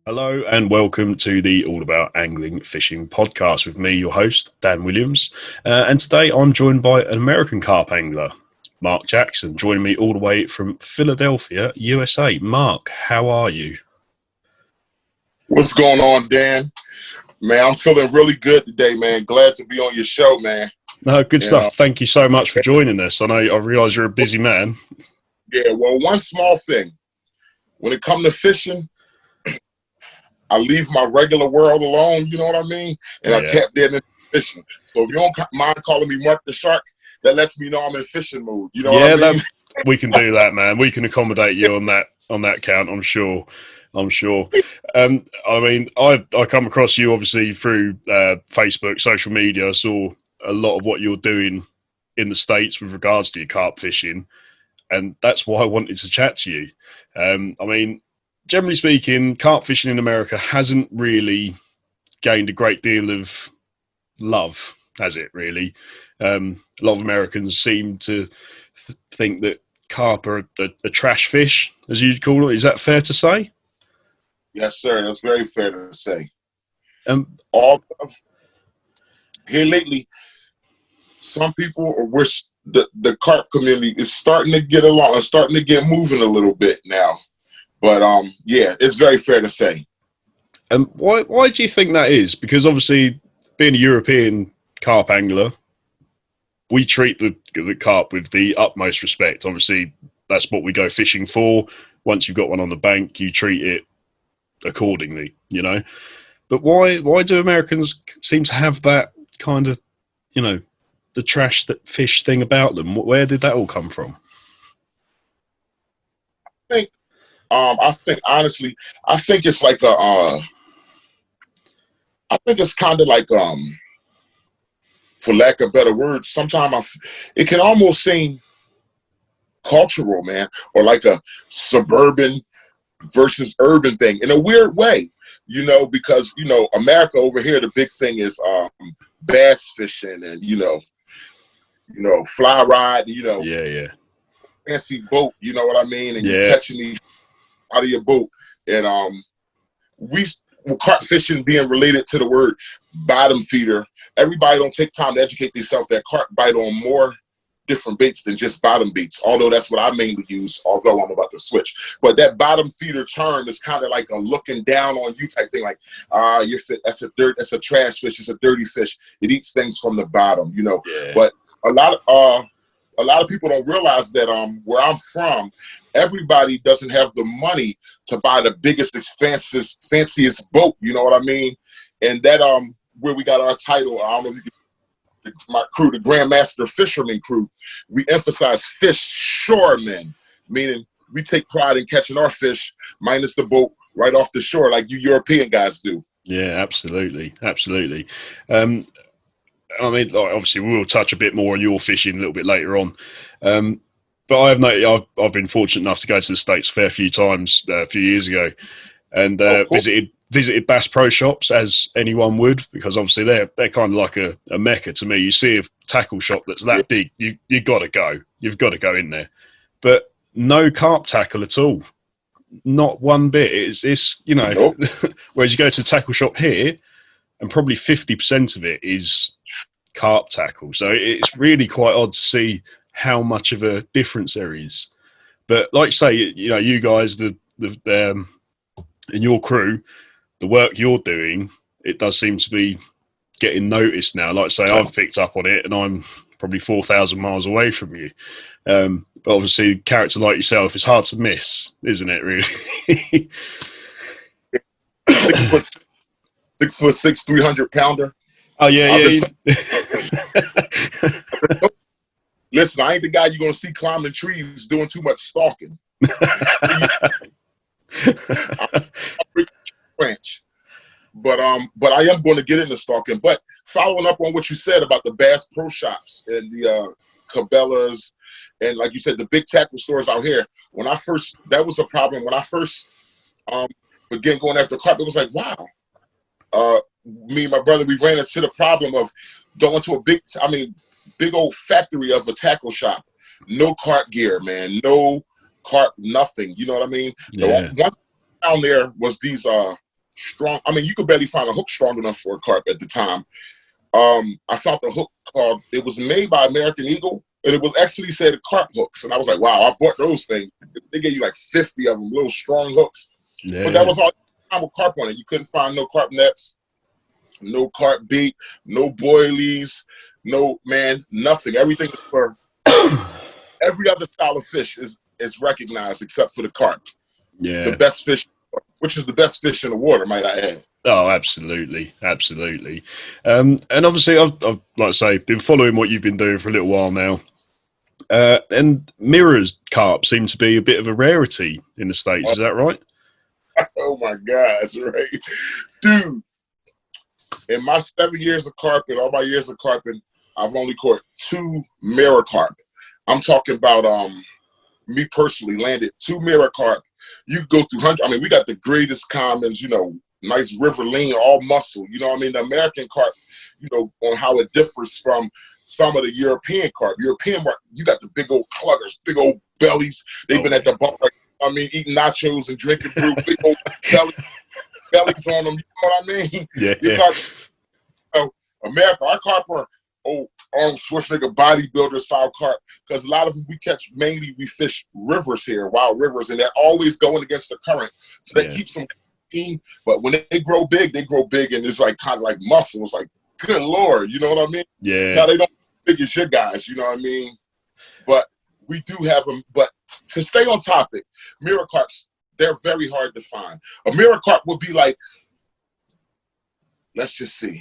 Hello and welcome to the All About Angling Fishing podcast with me, your host, Dan Williams. And today I'm joined by an American carp angler, Marc Jackson, joining me all the way from Philadelphia, USA. Marc, how are you? What's going on, Dan? Man, I'm feeling really good today, man. Glad to be on your show, man. No, good stuff. Thank you so much for joining us. I realise you're a busy man. Yeah, well, one small thing. When it comes to fishing, I leave my regular world alone, you know what I mean? And I tap in into fishing. So if you don't mind calling me Marc the Shark, that lets me know I'm in fishing mode. You know what I mean? We can do that, man. We can accommodate you on that count, I'm sure. I come across you obviously through Facebook, social media. I saw a lot of what you're doing in the States with regards to your carp fishing, and that's why I wanted to chat to you. Generally speaking, carp fishing in America hasn't really gained a great deal of love, has it, really? A lot of Americans seem to think that carp are a trash fish, as you'd call it. Is that fair to say? Yes, sir. That's very fair to say. Here lately, some people wish the carp community is starting to get along, starting to get moving a little bit now. But it's very fair to say. And why do you think that is? Because obviously, being a European carp angler, we treat the carp with the utmost respect. Obviously, that's what we go fishing for. Once you've got one on the bank, you treat it accordingly, you know. But why do Americans seem to have that kind of, the trash that fish thing about them? Where did that all come from? I think honestly, I think it's like I think it's kind of like for lack of better words, sometimes it can almost seem cultural, man, or like a suburban versus urban thing in a weird way, because America over here, the big thing is bass fishing and fly ride, fancy boat, you know what I mean, and you're catching these out of your boat, and carp fishing being related to the word bottom feeder. Everybody don't take time to educate themselves that carp bite on more different baits than just bottom baits, although that's what I mainly use, although I'm about to switch. But that bottom feeder term is kind of like a looking down on you type thing, like you're fit, that's a trash fish, it's a dirty fish, it eats things from the bottom, But a lot of people don't realize that where I'm from, everybody doesn't have the money to buy the biggest, fanciest boat, you know what I mean? And that where we got our title, I don't know if you can, my crew, the Grandmaster Fisherman crew, we emphasize fish shoremen, meaning we take pride in catching our fish minus the boat right off the shore like you European guys do. Yeah, absolutely. Obviously we will touch a bit more on your fishing a little bit later on. But I have noticed I've been fortunate enough to go to the States a fair few times a few years ago, and visited Bass Pro Shops as anyone would, because obviously they're kind of like a mecca to me. You see a tackle shop that's that big, you got to go. You've got to go in there, but no carp tackle at all, not one bit. It's Nope. Whereas you go to a tackle shop here, and probably 50% of it is carp tackle. So it's really quite odd to see how much of a difference there is. But like you say, you guys, the in your crew, the work you're doing, it does seem to be getting noticed now. Like I say, I've picked up on it, and I'm probably 4,000 miles away from you. But obviously, a character like yourself is hard to miss, isn't it? Really. 6'6", 300-pounder. Oh yeah. Listen, I ain't the guy you're gonna see climbing trees doing too much stalking. Branch. But I am going to get into stalking. But following up on what you said about the Bass Pro Shops and the Cabela's, and like you said, the big tackle stores out here. That was a problem when I first began going after carp. It was like, wow. Me and my brother, we ran into the problem of going to a big old factory of a tackle shop. No carp gear, man. No carp, nothing. You know what I mean? Yeah. The one down there was these strong. I mean, you could barely find a hook strong enough for a carp at the time. I found the hook called, it was made by American Eagle, and it was actually said carp hooks. And I was like, wow, I bought those things. They gave you like 50 of them, little strong hooks. Yeah. But that was all the time with carp on it. You couldn't find no carp nets, no carp bait, no boilies, no, man, nothing. Everything is for every other style of fish is recognized except for the carp. Yeah. The best fish, which is the best fish in the water, might I add. Oh, absolutely, absolutely. And obviously, I've like I say, been following what you've been doing for a little while now. And mirrors carp seem to be a bit of a rarity in the States. Is that right? Oh my God, that's right, dude. In my 7 years of carping, all my years of carping, I've only caught 2 mirror carp. I'm talking about me personally landed 2 mirror carp. You go through hundreds. I mean, we got the greatest commons, you know, nice river lean, all muscle. You know what I mean? The American carp, you know, on how it differs from some of the European carp. European carp, you got the big old cluggers, big old bellies. They've been at the bar, I mean, eating nachos and drinking brew, big old bellies on them. You know what I mean? Yeah. Carp, you know, America, our carp are Arnold Schwarzenegger bodybuilder style carp, because a lot of them we catch, mainly we fish rivers here, wild rivers, and they're always going against the current. So that keeps them clean. But when they grow big, and it's like kind of like muscles. Like, good Lord, you know what I mean? Yeah. Now they don't big as your guys, you know what I mean? But we do have them. But to stay on topic, mirror carps, they're very hard to find. A mirror carp would be like, let's just see,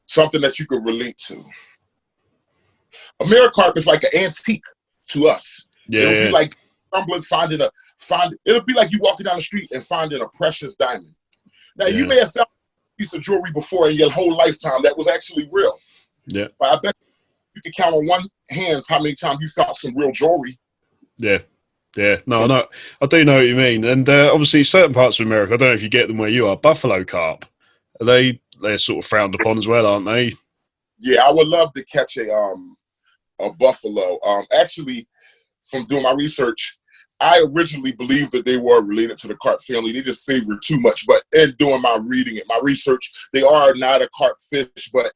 something that you could relate to. A mirror carp is like an antique to us. Yeah. It'll be like stumbling, it'll be like you walking down the street and finding a precious diamond. Now, you may have found a piece of jewelry before in your whole lifetime that was actually real. Yeah. But I bet you can count on one hand how many times you found some real jewelry. Yeah. Yeah. No, no, I do know what you mean. And obviously, certain parts of America, I don't know if you get them where you are, buffalo carp, they're sort of frowned upon as well, aren't they? Yeah, I would love to catch a buffalo. Actually, from doing my research, I originally believed that they were related to the carp family. They just favored too much. But in doing my reading and my research, they are not a carp fish. But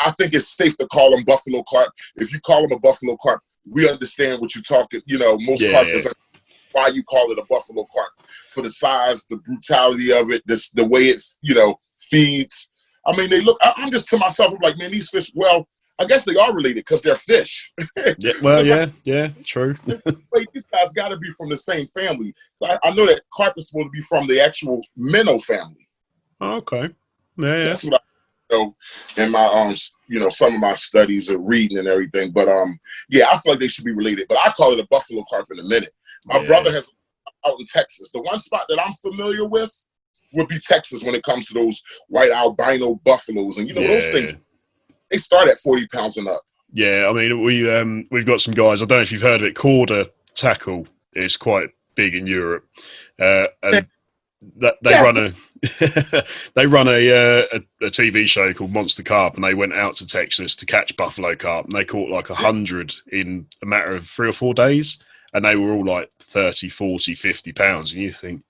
I think it's safe to call them buffalo carp. If you call them a buffalo carp, we understand what you're talking. You know, most carpers, why you call it a buffalo carp, for the size, the brutality of it, the way it, you know, feeds. I mean, they look. I'm just to myself, I'm like, man, these fish. Well, I guess they are related because they're fish. Yeah, well, yeah, true. Like, these guys got to be from the same family. So I know that carp is supposed to be from the actual minnow family. Oh, okay. Yeah. That's what I know in my you know, some of my studies of reading and everything. But yeah, I feel like they should be related. But I call it a buffalo carp in a minute. My brother has out in Texas. The one spot that I'm familiar with would be Texas when it comes to those white albino buffaloes, and you know those things. They start at 40 pounds and up. Yeah, I mean, we've got some guys. I don't know if you've heard of it. Corda tackle is quite big in Europe, and they run a TV show called Monster Carp, and they went out to Texas to catch buffalo carp, and they caught like 100 in a matter of 3 or 4 days, and they were all like 30, 40, 50 pounds, and you think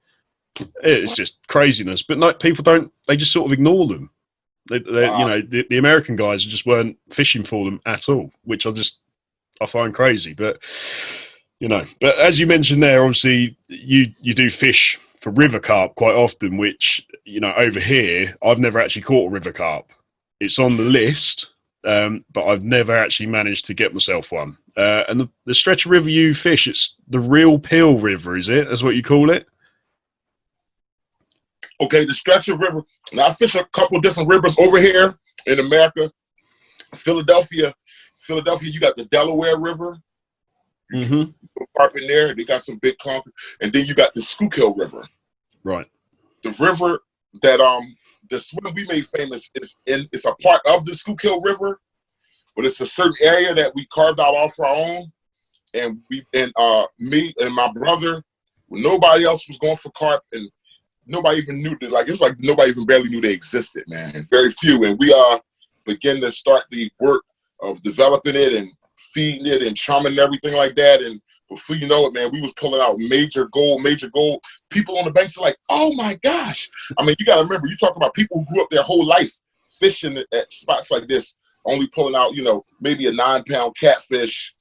it's just craziness. But no, people don't. They just sort of ignore them. You know, the American guys just weren't fishing for them at all, which I find crazy. But you know, but as you mentioned there, obviously you do fish for river carp quite often, which, you know, over here I've never actually caught a river carp. It's on the list, but I've never actually managed to get myself one. And the stretch of river you fish, it's the Real Peel River, is it? That's what you call it? Okay, the stretch of river. Now, I fish a couple different rivers over here in America. Philadelphia, you got the Delaware River. Mm-hmm. Carp in there. They got some big clump. And then you got the Schuylkill River. Right. The river that the swim we made famous it's a part of the Schuylkill River, but it's a certain area that we carved out all for our own. And me and my brother, when nobody else was going for carp, and nobody even knew that, like, it's like nobody even barely knew they existed, man. Very few. And we begin to start the work of developing it and feeding it and charming and everything like that. And Before you know it, man, we was pulling out major gold. People on the banks are like, oh my gosh. I mean, you got to remember, you talk about people who grew up their whole life fishing at spots like this, only pulling out, maybe a 9-pound catfish,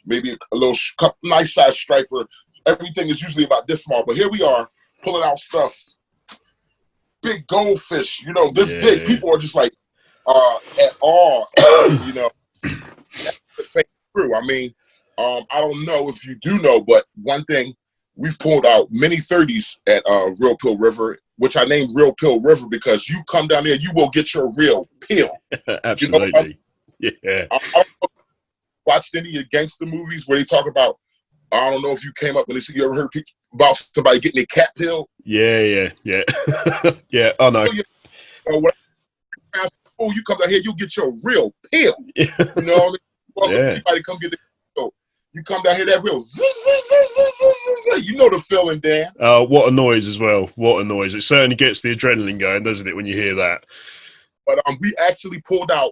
maybe a little nice size striper. Everything is usually about this small, but here we are pulling out stuff, big goldfish, this big. People are just like, at all, the fake crew. I mean, I don't know if you do know, but one thing, we've pulled out many 30s at Real Pill River, which I named Real Pill River because you come down there, you will get your real pill. Absolutely. Yeah. I watched any of gangster movies where they talk about, I don't know if you came up when you ever heard about somebody getting a cat pill? Yeah. Yeah, I know. When you come down here, you'll get your real pill. You know what I mean? Well, anybody come get the pill. You come down here, that real you know the feeling, Dan. What a noise as well. What a noise. It certainly gets the adrenaline going, doesn't it, when you hear that? But we actually pulled out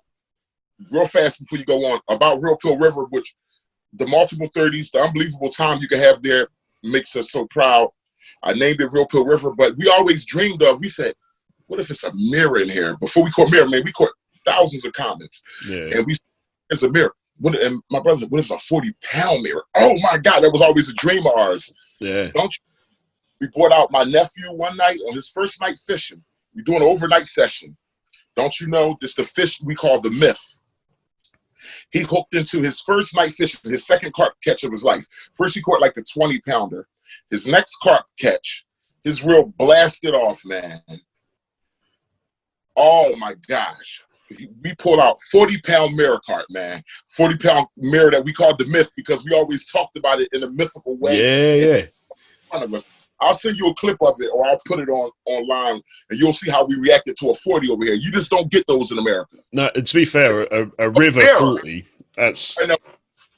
real fast before you go on about Real Pill River, which the multiple 30s, the unbelievable time you can have there makes us so proud. I named it Real Pill River, but we always dreamed of, we said, what if it's a mirror in here? Before we caught mirror, man, we caught thousands of comments. Yeah. And there's a mirror. And my brother said, what if it's a 40-pound mirror? Oh my God, that was always a dream of ours. Yeah. We brought out my nephew one night on his first night fishing. We're doing an overnight session. Don't you know, this the fish we call the myth. He hooked into his first night fishing, his second carp catch of his life. First he caught like a 20-pounder. His next carp catch, his reel blasted off, man. Oh my gosh. We pulled out 40-pound mirror carp, man. 40-pound mirror that we called the myth because we always talked about it in a mythical way. Yeah. In front of us. I'll send you a clip of it or I'll put it online and you'll see how we reacted to a 40 over here. You just don't get those in America. No, to be fair, a river 40, that's... I know.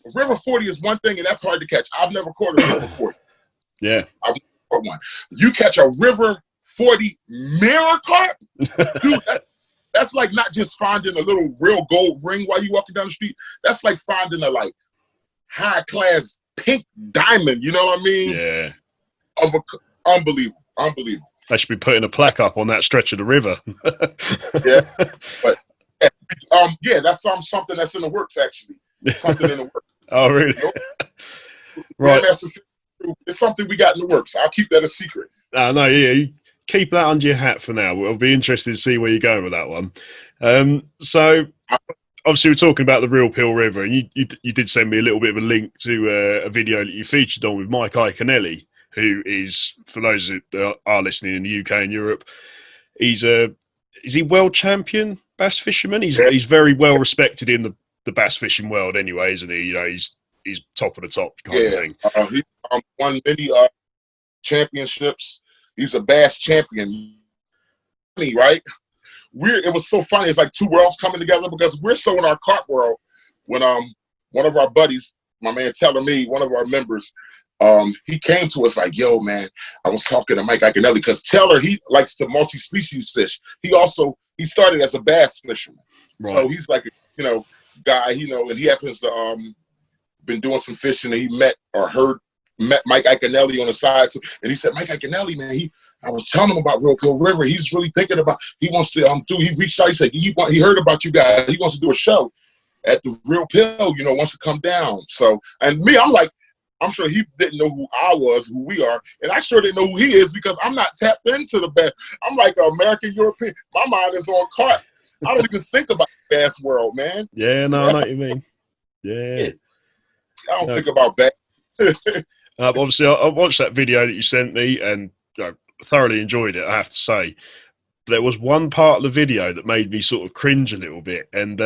A river 40 is one thing and that's hard to catch. I've never caught a river 40. Yeah. I've never caught one. You catch a river 40 mirror carp? Dude, that's like not just finding a little real gold ring while you're walking down the street. That's like finding a high-class pink diamond, you know what I mean? Yeah. Unbelievable. They should be putting a plaque up on that stretch of the river. Yeah, but that's something that's in the works actually. Something in the works. Oh, really? Right. It's something we got in the works. I'll keep that a secret. No, yeah. You keep that under your hat for now. I'll be interested to see where you go with that one. So obviously we're talking about the Real Pill River, and you did send me a little bit of a link to a video that you featured on with Marc Iaconelli, who is, for those that are listening in the UK and Europe, is he world champion bass fisherman? He's very well respected in the bass fishing world anyway, isn't he? He's top of the top kind of thing. He won many championships. He's a bass champion, right? It was so funny. It's like two worlds coming together because we're still in our carp world when one of our buddies, my man Taylor Me, one of our members, he came to us like, yo, man, I was talking to Mike Iaconelli because Taylor, he likes to multi-species fish. He started as a bass fisherman. Right. So he's like, guy, and he happens to been doing some fishing and he met Mike Iaconelli on the side. And he said, Mike Iaconelli, man, I was telling him about Real Pill River. He's really thinking about, he wants to he reached out, he said, he heard about you guys. He wants to do a show at the Real Pill, wants to come down. So, and me, I'm like, I'm sure he didn't know who I was, who we are. And I sure didn't know who he is because I'm not tapped into the bass. I'm like an American European. My mind is on carp. I don't even think about the bass world, man. Yeah, no, I know what you mean. Yeah. I don't think about bass. Obviously, I watched that video that you sent me and thoroughly enjoyed it, I have to say. There was one part of the video that made me sort of cringe a little bit. And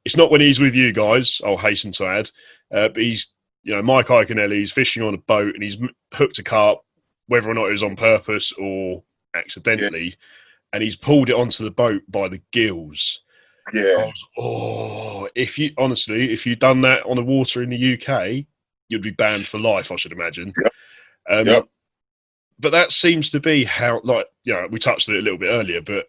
it's not when he's with you guys, I'll hasten to add. But he's, Marc Iaconelli, he's fishing on a boat and he's hooked a carp, whether or not it was on purpose or accidentally. Yeah. And he's pulled it onto the boat by the gills. Yeah. If you'd done that on the water in the UK, you'd be banned for life, I should imagine. Yep. But that seems to be how, we touched on it a little bit earlier, but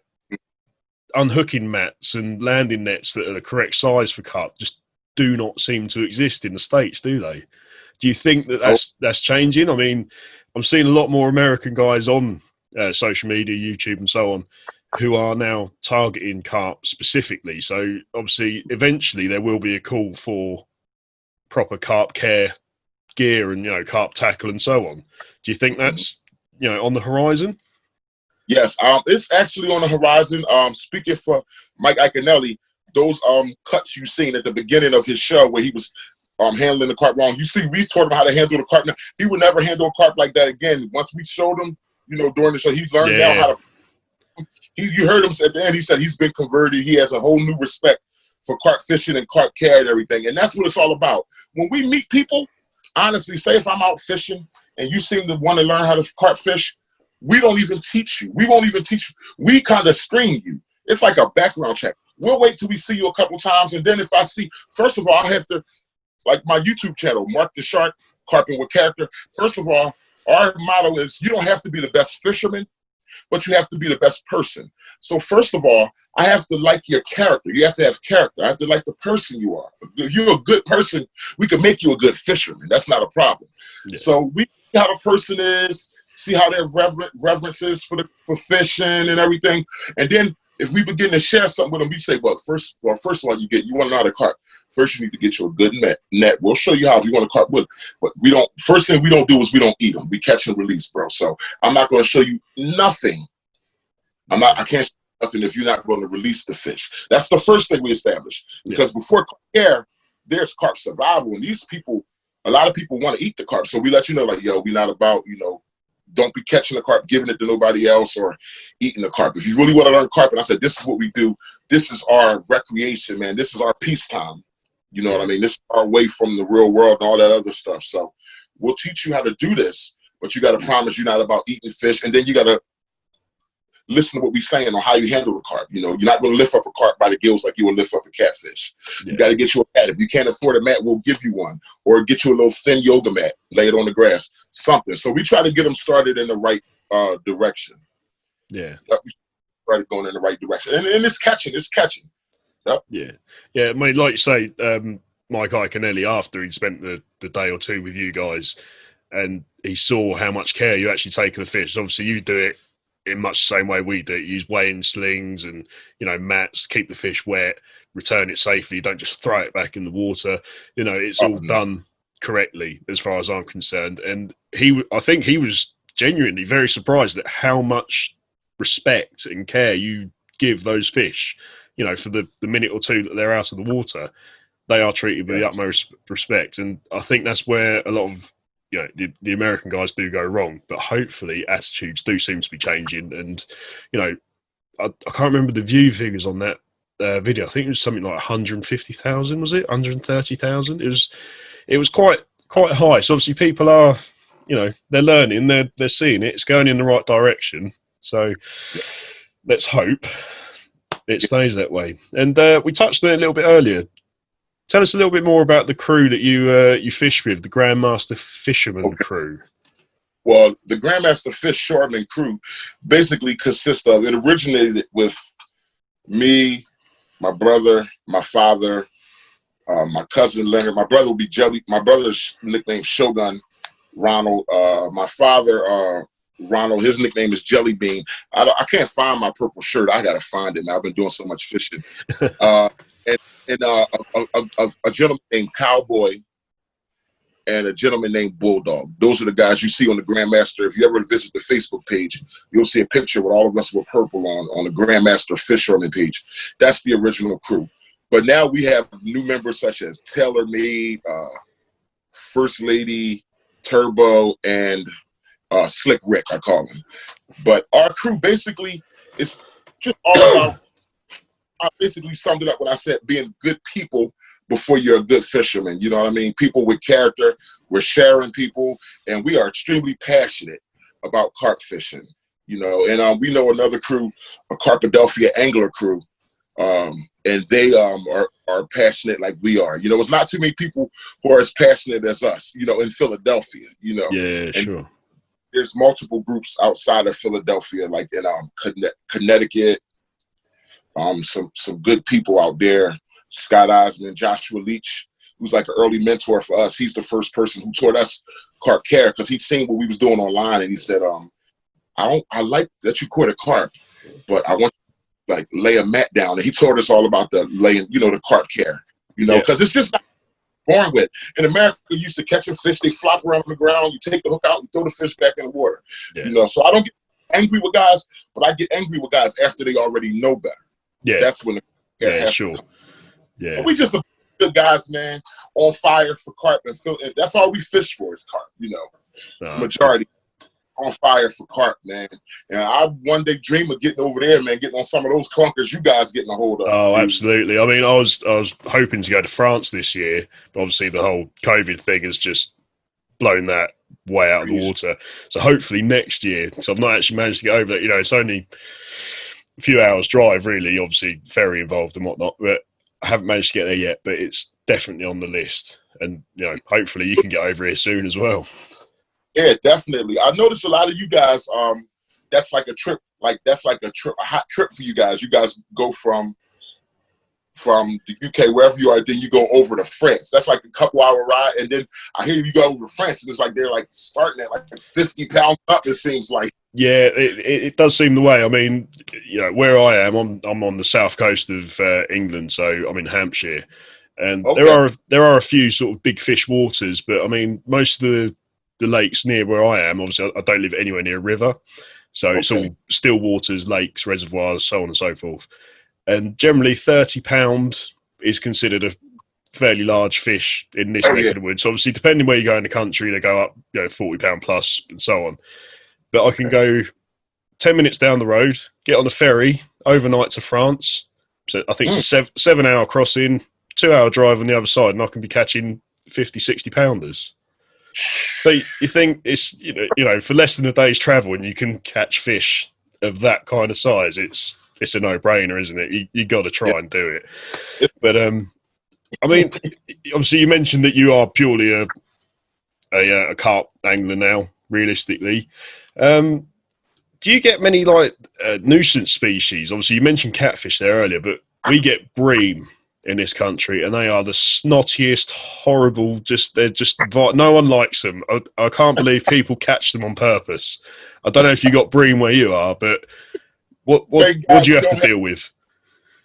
unhooking mats and landing nets that are the correct size for carp just do not seem to exist in the States, do they? Do you think that that's changing? I mean, I'm seeing a lot more American guys on social media, YouTube, and so on, who are now targeting carp specifically. So obviously, eventually, there will be a call for proper carp care gear and carp tackle and so on. Do you think that's on the horizon? Yes, it's actually on the horizon. Speaking for Mike Iaconelli, those cuts you seen at the beginning of his show where he was handling the carp wrong. You see, we taught him how to handle the carp. Now, he would never handle a carp like that again. Once we showed him, during the show, he's learned now how to. You heard him at the end. He said he's been converted. He has a whole new respect for carp fishing and carp care and everything. And that's what it's all about. When we meet people, honestly, say if I'm out fishing and you seem to want to learn how to carp fish, we don't even teach you. We won't even teach you. We kind of screen you. It's like a background check. We'll wait till we see you a couple times, and then if I see, first of all, I have to, like my YouTube channel, Marc the Shark, Carping with Character. First of all, our motto is you don't have to be the best fisherman, but you have to be the best person. So first of all, I have to like your character. You have to have character. I have to like the person you are. If you're a good person, we can make you a good fisherman. That's not a problem. Yeah. So we see how the person is, see how their reverence is for fishing and everything. And then if we begin to share something with them, we say, first of all, you want to know how to carp. First, you need to get you a good net. We'll show you how if you want to carp with. But first thing we don't do is we don't eat them. We catch and release, bro. So I'm not going to show you nothing. I can't show you nothing if you're not going to release the fish. That's the first thing we establish. Because before carp care, there's carp survival. And a lot of people want to eat the carp. So we let you know, like, yo, we're not about, don't be catching the carp, giving it to nobody else, or eating the carp. If you really want to learn carp, and I said, this is what we do. This is our recreation, man. This is our peacetime. You know what I mean? This is our way from the real world and all that other stuff. So we'll teach you how to do this, but you got to promise you're not about eating fish. And then you got to listen to what we're saying on how you handle the carp. You're not going to lift up a carp by the gills like you would lift up a catfish. Yeah. You got to get you a mat. If you can't afford a mat, we'll give you one. Or get you a little thin yoga mat, lay it on the grass, something. So we try to get them started in the right direction. Yeah. We started going in the right direction. And it's catching. Yep. Yeah. I mean, like you say, Mike Iaconelli, after he spent the day or two with you guys, and he saw how much care you actually take of the fish. Obviously, you do it in much the same way we do. You use weighing slings and mats, keep the fish wet, return it safely. You don't just throw it back in the water. It's all done correctly as far as I'm concerned. And I think he was genuinely very surprised at how much respect and care you give those fish. For the minute or two that they're out of the water, they are treated with the utmost respect. And I think that's where a lot of the American guys do go wrong. But hopefully attitudes do seem to be changing. And I can't remember the view figures on that video. I think it was something like 150,000. Was it 130,000? It was quite high. So obviously people are they're learning, they're seeing it. It's going in the right direction. So let's hope it stays that way. And we touched on it a little bit earlier. Tell us a little bit more about the crew that you fish with, the Grandmaster Fisherman crew. Well, the Grandmaster Fisherman crew basically consists of, it originated with me, my brother, my father, my cousin Leonard. My brother would be Jelly. My brother's nickname Shogun Ronald. My father, Ronald, his nickname is Jelly Bean. I can't find my purple shirt. I gotta find it now. I've been doing so much fishing. And a gentleman named Cowboy and a gentleman named Bulldog. Those are the guys you see on the Grandmaster. If you ever visit the Facebook page, you'll see a picture with all of us with purple on the Grandmaster Fisherman page. That's the original crew. But now we have new members such as Taylor Made, First Lady, Turbo, and Slick Rick, I call him. But our crew basically is just all about, I basically summed it up when I said being good people before you're a good fisherman. You know what I mean? People with character, we're sharing people, and we are extremely passionate about carp fishing. And we know another crew, a Carpadelphia angler crew, and they are passionate like we are. It's not too many people who are as passionate as us, in Philadelphia, Yeah, sure. There's multiple groups outside of Philadelphia, like in Connecticut. Some good people out there. Scott Osmond, Joshua Leach, who's like an early mentor for us. He's the first person who taught us carp care because he'd seen what we was doing online, and he said, I like that you caught a carp, but I want you to, like, lay a mat down. And he taught us all about the laying, the carp care, because it's just not born with. In America, you used to catch a fish, they flop around on the ground, you take the hook out, you throw the fish back in the water. So I don't get angry with guys, but I get angry with guys after they already know better. That's when sure. But we just good guys, man, on fire for carp, and that's all we fish for is carp, majority on fire for carp, man. And I one day dream of getting over there, man, getting on some of those clunkers you guys getting a hold of. Oh, absolutely. I mean, I was hoping to go to France this year, but obviously the whole COVID thing has just blown that way out of the water. So hopefully next year, so I've not actually managed to get over that. It's only a few hours drive, really, obviously ferry involved and whatnot, but I haven't managed to get there yet, but it's definitely on the list. And, hopefully you can get over here soon as well. Yeah, definitely. I noticed a lot of you guys, that's like a trip, a hot trip for you guys. You guys go from the UK, wherever you are, then you go over to France. That's like a couple hour ride. And then I hear you go over to France, and it's like they're like starting at like 50 pounds up, it seems like. Yeah, it does seem the way. I mean, where I am, I'm on the south coast of England, so I'm in Hampshire. And there are a few sort of big fish waters, but I mean, most of the lakes near where I am, obviously I don't live anywhere near a river, so it's all still waters, lakes, reservoirs, so on and so forth. And generally 30 pound is considered a fairly large fish in this neck of the woods. Obviously, depending where you go in the country, they go up 40 pound plus and so on. But I can go 10 minutes down the road, get on a ferry overnight to France. So I think it's a 7-hour crossing, 2-hour drive on the other side, and I can be catching 50, 60 pounders. So you think it's for less than a day's travel, and you can catch fish of that kind of size. It's a no-brainer, isn't it? You got to try and do it. But I mean, obviously, you mentioned that you are purely a carp angler now. Realistically, do you get many nuisance species? Obviously, you mentioned catfish there earlier, but we get bream in this country, and they are the snottiest, horrible. No one likes them. I can't believe people catch them on purpose. I don't know if you got bream where you are, but what do you have to deal with?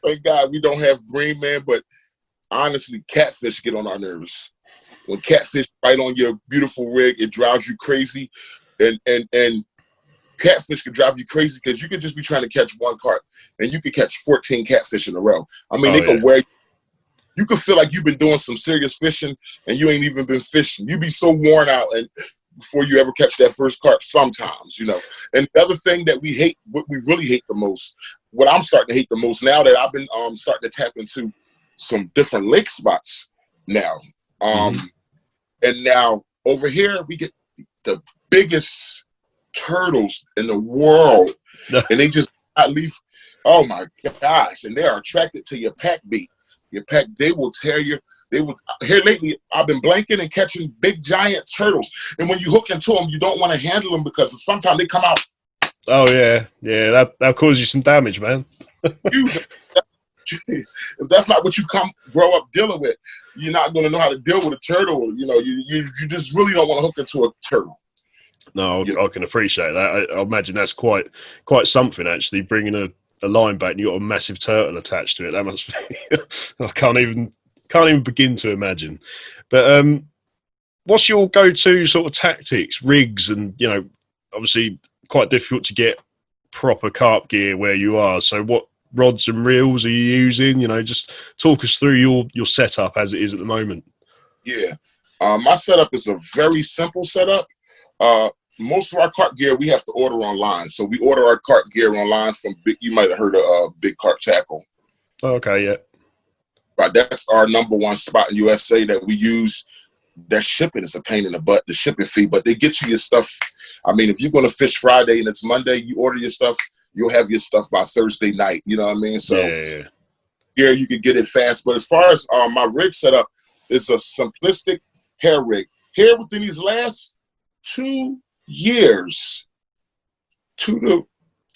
Thank God we don't have bream, man. But honestly, catfish get on our nerves. When catfish bite on your beautiful rig, it drives you crazy, and catfish can drive you crazy because you could just be trying to catch one carp, and you could catch 14 catfish in a row. I mean, they could wear. You could feel like you've been doing some serious fishing, and you ain't even been fishing. You be so worn out, and before you ever catch that first carp, sometimes, And the other thing that we hate, what we really hate the most, what I'm starting to hate the most now that I've been starting to tap into some different lake spots now. And now over here we get the biggest turtles in the world, and they just leave. Oh my gosh! And they are attracted to your pack bait. Your pack, they will tear you. Here lately, I've been blanking and catching big giant turtles, and when you hook into them, you don't want to handle them because sometimes they come out. Oh yeah, that'll cause you some damage, man. If that's not what you grow up dealing with, you're not going to know how to deal with a turtle. You just really don't want to hook into a turtle. No, I can appreciate that. I imagine that's quite something, actually, bringing a line back and you got a massive turtle attached to it. That must be. I can't even begin to imagine. But what's your go-to sort of tactics, rigs, and obviously quite difficult to get proper carp gear where you are. So what rods and reels are you using? Just talk us through your setup as it is at the moment. Yeah, my setup is a very simple setup. Most of our carp gear we have to order online. So we order our carp gear online from you might have heard of Big Carp Tackle. Okay, yeah. But that's our number one spot in USA that we use. That shipping is a pain in the butt, the shipping fee, but they get you your stuff. I mean, if you're going to fish Friday and it's Monday, you order your stuff, you'll have your stuff by Thursday night. You know what I mean? So here you can get it fast. But as far as my rig setup, is a simplistic hair rig. Here within these last 2 years, 2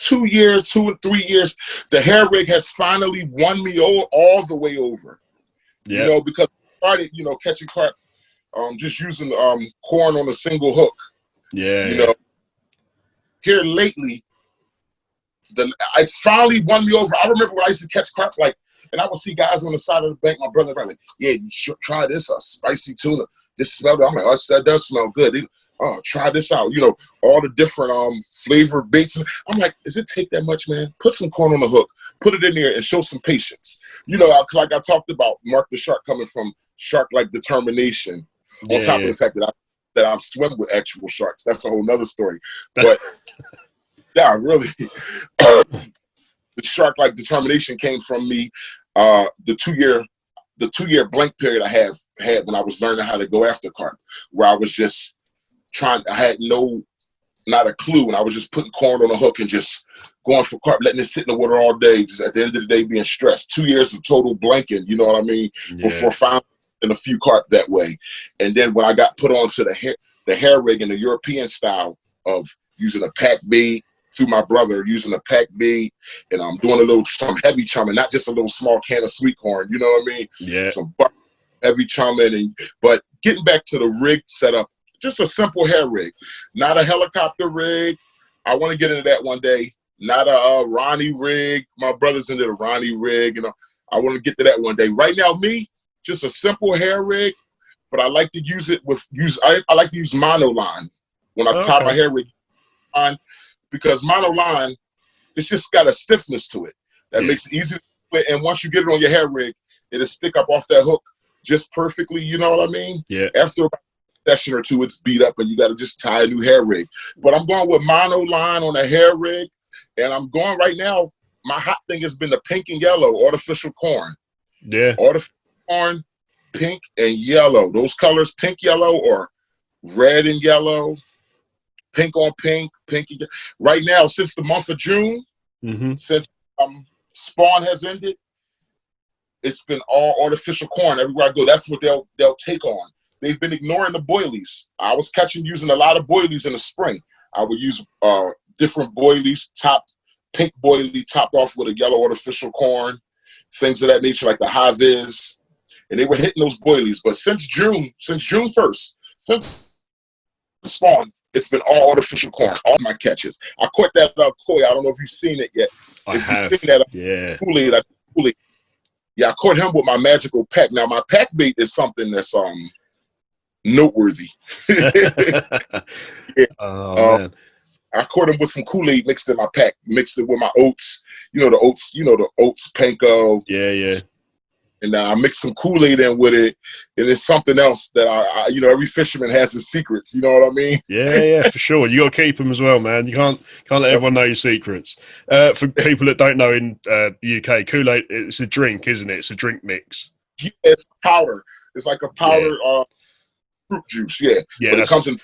or 3 years, the hair rig has finally won me all the way over. Because started, catching carp, just using corn on a single hook. Yeah. Here lately, it's finally won me over. I remember when I used to catch carp, and I would see guys on the side of the bank. My brother was like, "Yeah, you should try this, spicy tuna. This smell." I'm like, "Oh, that does smell good." Try this out. All the different flavor baits. I'm like, does it take that much, man? Put some corn on the hook, put it in there, and show some patience. Like I talked about Marc the Shark coming from shark-like determination. On top of the fact that I've swum with actual sharks. That's a whole nother story. But yeah, really, the shark-like determination came from me. The two-year blank period I had when I was learning how to go after carp, where I was just I had not a clue, and I was just putting corn on a hook and just going for carp, letting it sit in the water all day, just at the end of the day being stressed. 2 years of total blanking, you know what I mean, before finding a few carp that way. And then when I got put onto the hair rig in the European style of using a pack bait, through my brother, using a pack bait, and I'm doing some heavy chumming, not just a little small can of sweet corn, you know what I mean? Yeah. Some heavy chumming, but getting back to the rig setup, just a simple hair rig, not a helicopter rig. I want to get into that one day. Not a Ronnie rig. My brother's into the Ronnie rig, I want to get to that one day. Right now, just a simple hair rig, but I like to use it I like to use monoline when I tie my hair rig on, because monoline, it's just got a stiffness to it that makes it easy to do it. And once you get it on your hair rig, it'll stick up off that hook just perfectly, you know what I mean? Yeah. After a session or two, it's beat up and you got to just tie a new hair rig. But I'm going with monoline on a hair rig, and I'm going right now. My hot thing has been the pink and yellow artificial corn. Yeah. Artificial corn, pink and yellow. Those colors, pink, yellow, or red and yellow. Pink on pink, right now, since the month of June, since spawn has ended, it's been all artificial corn everywhere I go. That's what they'll take on. They've been ignoring the boilies. I was using a lot of boilies in the spring. I would use different boilies, pink boilie topped off with a yellow artificial corn, things of that nature, like the high vis, and they were hitting those boilies. But since June 1st, since spawn, it's been all artificial corn, all my catches. I caught that koi. I don't know if you've seen it yet. I have. You've seen that, yeah. Kool-Aid. Yeah, I caught him with my magical pack. Now, my pack bait is something that's noteworthy. Man. I caught him with some Kool-Aid mixed in my pack, mixed it with my oats. The oats panko. Yeah. And I mixed some Kool-Aid in with it, and it's something else that I every fisherman has his secrets. You know what I mean? Yeah, for sure. You got to keep them as well, man. You can't let everyone know your secrets. For people that don't know, in UK, Kool-Aid, it's a drink, isn't it? It's a drink mix. Yeah, it's powder. It's like a powder fruit juice. Yeah. But it comes in.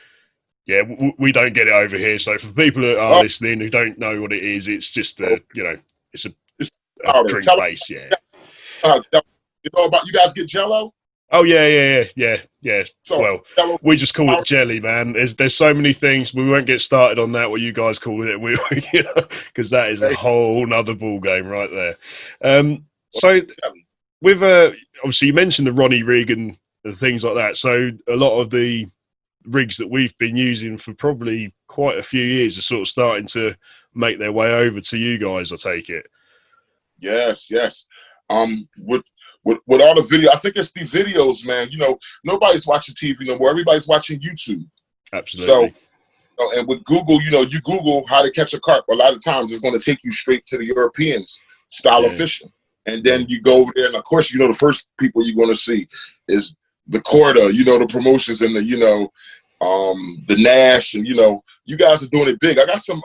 Yeah, we don't get it over here. So for people that are listening who don't know what it is, it's just it's a drink base. Yeah. You guys get Jello? Oh yeah. So, Jello, we just call it jelly, man. There's so many things. We won't get started on that. What you guys call it, because that is a whole nother ball game right there. So with obviously you mentioned the Ronnie Reagan and things like that. So a lot of the rigs that we've been using for probably quite a few years are sort of starting to make their way over to you guys, I take it. Yes. With all the video, I think it's the videos, man. Nobody's watching TV no more. Everybody's watching YouTube. Absolutely. So, and with Google, you Google how to catch a carp. A lot of times, it's going to take you straight to the Europeans style of fishing, and then you go over there, and of course, the first people you're going to see is the Corda. The promotions and the Nash, and you guys are doing it big. I got some.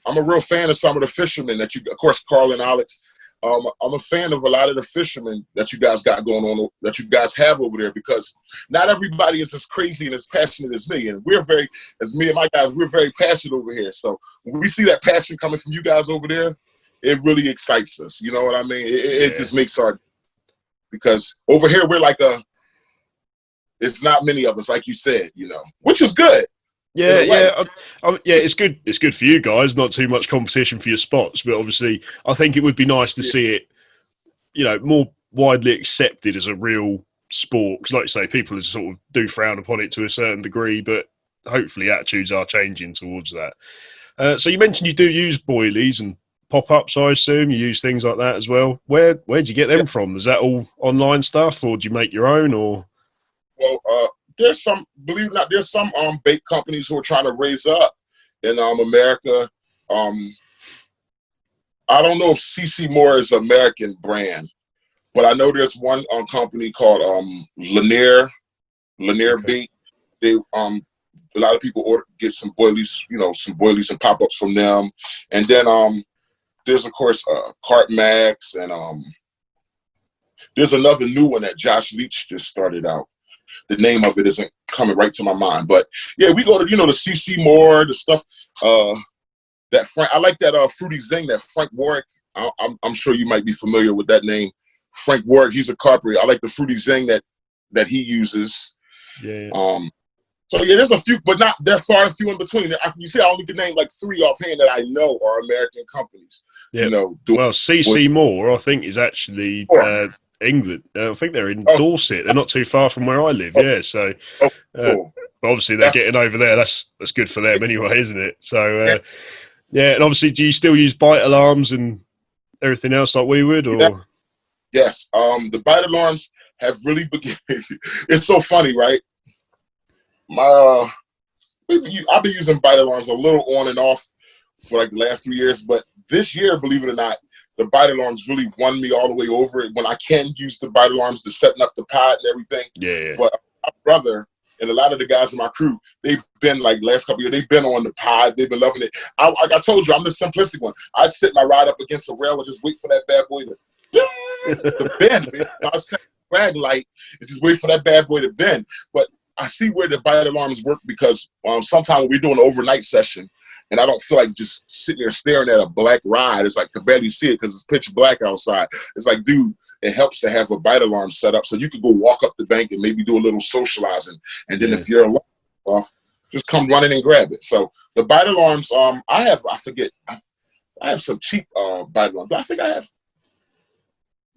I'm a real fan of some of the fishermen that of course, Carl and Alex. I'm a fan of a lot of the fishermen that you guys got going on, that you guys have over there, because not everybody is as crazy and as passionate as me. And as me and my guys, we're very passionate over here. So when we see that passion coming from you guys over there, it really excites us. You know what I mean? It just makes because over here, we're like it's not many of us, like you said, which is good. Yeah. It's good. It's good for you guys. Not too much competition for your spots, but obviously, I think it would be nice to see it, more widely accepted as a real sport, because like you say, people sort of do frown upon it to a certain degree, but hopefully attitudes are changing towards that. So you mentioned you do use boilies and pop-ups, I assume you use things like that as well. Where'd you get them from? Is that all online stuff, or do you make your own? Or Well, there's some, believe it or not, there's some bait companies who are trying to raise up in America. I don't know if CC Moore is an American brand, but I know there's one company called Lanier Bait. They a lot of people get some boilies, some boilies and pop-ups from them. And then there's of course Carp Max, and there's another new one that Josh Leach just started out. The name of it isn't coming right to my mind, but yeah, we go to the CC Moore, the stuff. That Frank, I like that Fruity Zing, that Frank Warwick. I'm sure you might be familiar with that name, Frank Warwick. He's a carpenter. I like the Fruity Zing that he uses. Yeah. So yeah, there's a few, but not they're far and few in between. You see, I only can name like 3 offhand that I know are American companies. Yeah. Well, CC Moore, I think, is actually England. I think they're in Dorset. They're not too far from where I live. Yeah. So, but obviously they're getting over there. That's good for them anyway, isn't it? So. Yeah, and obviously, do you still use bite alarms and everything else like we would, or? Yes, the bite alarms have really begun. It's so funny, right? I've been using bite alarms a little on and off for like the last 3 years, but this year, believe it or not, the bite alarms really won me all the way over it. When I can use the bite alarms to setting up the pod and everything. Yeah. But my brother and a lot of the guys in my crew, they've been like last couple of years, they've been on the pod, they've been loving it. Like I told you, I'm the simplistic one. I sit my ride up against the rail and just wait for that bad boy to bend. I set the flag light and just wait for that bad boy to bend. But I see where the bite alarms work, because sometimes we're doing an overnight session and I don't feel like just sitting there staring at a black ride. It's like I can barely see it because it's pitch black outside. It's like, dude, it helps to have a bite alarm set up so you can go walk up the bank and maybe do a little socializing. And then if you're alone, just come running and grab it. So the bite alarms, I have some cheap bite alarms. I think I have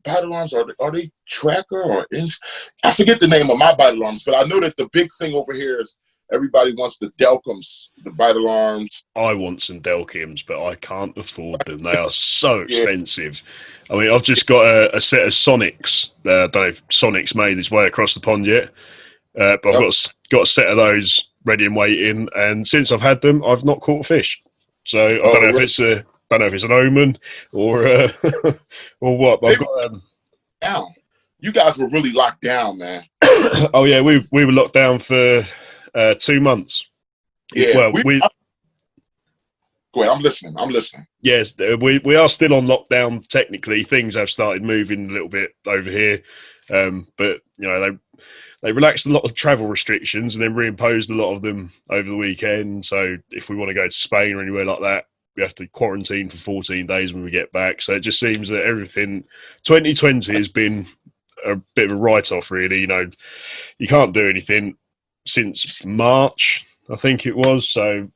bite alarms. Are they tracker or inch? I forget the name of my bite alarms, but I know that the big thing over here is everybody wants the Delcoms, the bite alarms. I want some Delcoms, but I can't afford them. They are so expensive. I mean, I've just got a set of Sonics. I don't know if Sonic's made his way across the pond yet, but I've got a set of those ready and waiting. And since I've had them, I've not caught a fish. So I don't know if it's an omen or or what. But I've got down. You guys were really locked down, man. Oh yeah, we were locked down for 2 months. Yeah. Well, go ahead. I'm listening. Yes, we are still on lockdown. Technically, things have started moving a little bit over here, but they relaxed a lot of travel restrictions and then reimposed a lot of them over the weekend. So if we want to go to Spain or anywhere like that, we have to quarantine for 14 days when we get back. So it just seems that everything 2020 has been a bit of a write-off, really. You can't do anything since March, I think it was. So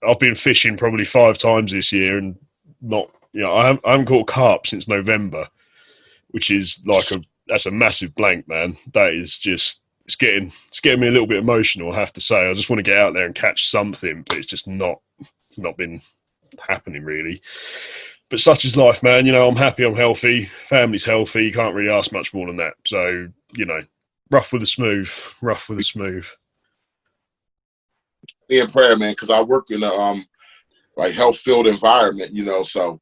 I've been fishing probably 5 times this year and not, I haven't caught carp since November, which is that's a massive blank, man. That is just, it's getting me a little bit emotional, I have to say. I just want to get out there and catch something, but it's just not been happening really. But such is life, man. I'm happy, I'm healthy, family's healthy. You can't really ask much more than that. So, rough with the smooth. Me in prayer, man, because I work in a health field environment, so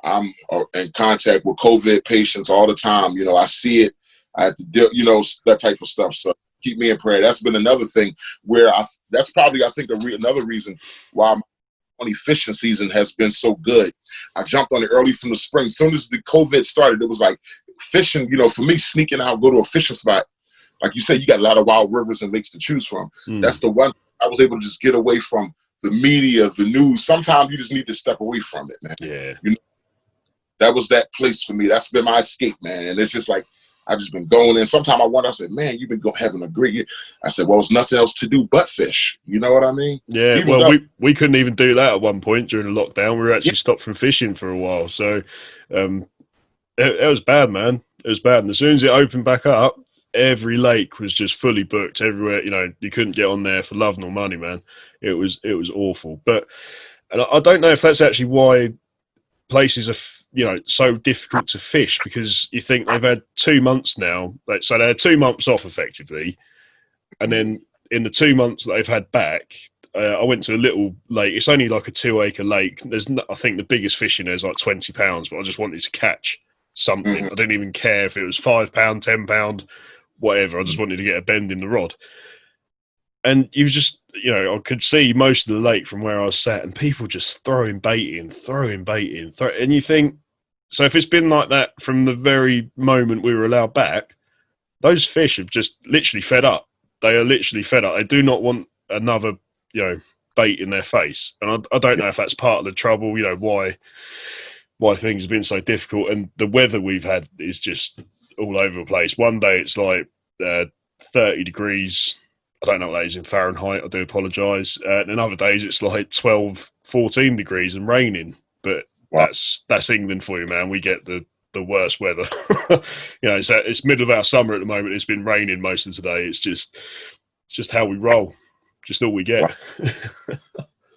I'm in contact with COVID patients all the time. I see it. I have to deal, that type of stuff. So keep me in prayer. That's been another thing where that's probably, I think, another reason why my fishing season has been so good. I jumped on it early from the spring. As soon as the COVID started, it was like fishing, for me, sneaking out, go to a fishing spot. Like you said, you got a lot of wild rivers and lakes to choose from. That's the one I was able to just get away from the media, the news. Sometimes you just need to step away from it, man. Yeah. That was that place for me. That's been my escape, man. And it's just like, I've just been going in. Sometimes I wonder, I said, man, you've been having a great year. I said, well, there's nothing else to do but fish. You know what I mean? Yeah, we couldn't even do that at one point during the lockdown. We were actually stopped from fishing for a while. So it was bad, man. It was bad. And as soon as it opened back up, every lake was just fully booked everywhere. You know, you couldn't get on there for love nor money, man. It was awful. But and I don't know if that's actually why places are, you know, so difficult to fish, because you think they've had 2 months now. So they had 2 months off effectively, and then in the 2 months that they've had back, I went to a little lake. It's only like a 2-acre lake. I think the biggest fish in there is like 20 pounds, but I just wanted to catch something. I didn't even care if it was £5, £10, whatever. I just wanted to get a bend in the rod. And you just, you know, I could see most of the lake from where I was sat, and people just throwing bait in. And you think, so if it's been like that from the very moment we were allowed back, those fish have just literally fed up. They are literally fed up. They do not want another, you know, bait in their face. And I don't know if that's part of the trouble, you know, why things have been so difficult. And the weather we've had is just all over the place. One day it's like 30 degrees. I don't know what that is in Fahrenheit. I do apologise. And other days it's like 12, 14 degrees and raining. But that's England for you, man. We get the worst weather. You know, it's middle of our summer at the moment. It's been raining most of today. It's just how we roll. Just all we get.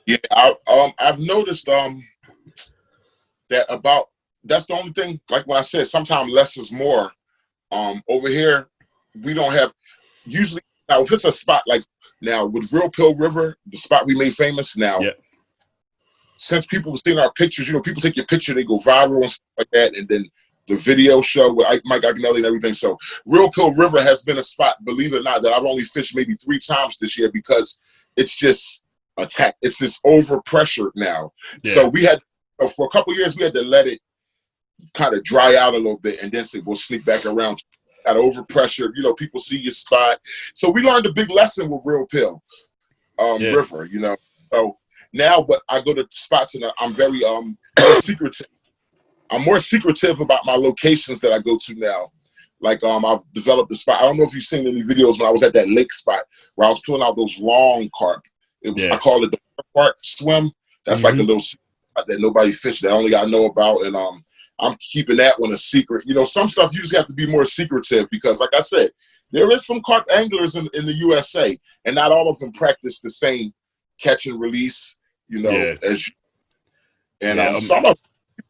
Yeah, I've noticed that's the only thing. Like when I said, sometimes less is more. Over here, we don't have usually. Now, if it's a spot like now with Real Pill River, the spot we made famous now. Yeah. Since people have seen our pictures, you know, people take your picture, they go viral and stuff like that, and then the video show with Mike Iaconelli and everything. So Real Pill River has been a spot, believe it or not, that I've only fished maybe 3 times this year because it's just attacked. It's just overpressured now. Yeah. So for a couple of years, we had to let it kind of dry out a little bit and then say, we'll sneak back around. Got overpressured, you know, people see your spot. So we learned a big lesson with Real Pill River, you know. So now, but I go to spots and I'm very secretive. I'm more secretive about my locations that I go to now. Like I've developed a spot. I don't know if you've seen any videos when I was at that lake spot where I was pulling out those long carp. It was I call it the park swim. That's like a little spot that nobody fished that only I know about, and I'm keeping that one a secret. You know, some stuff you just have to be more secretive because, like I said, there is some carp anglers in the USA, and not all of them practice the same catch and release. You know, some of them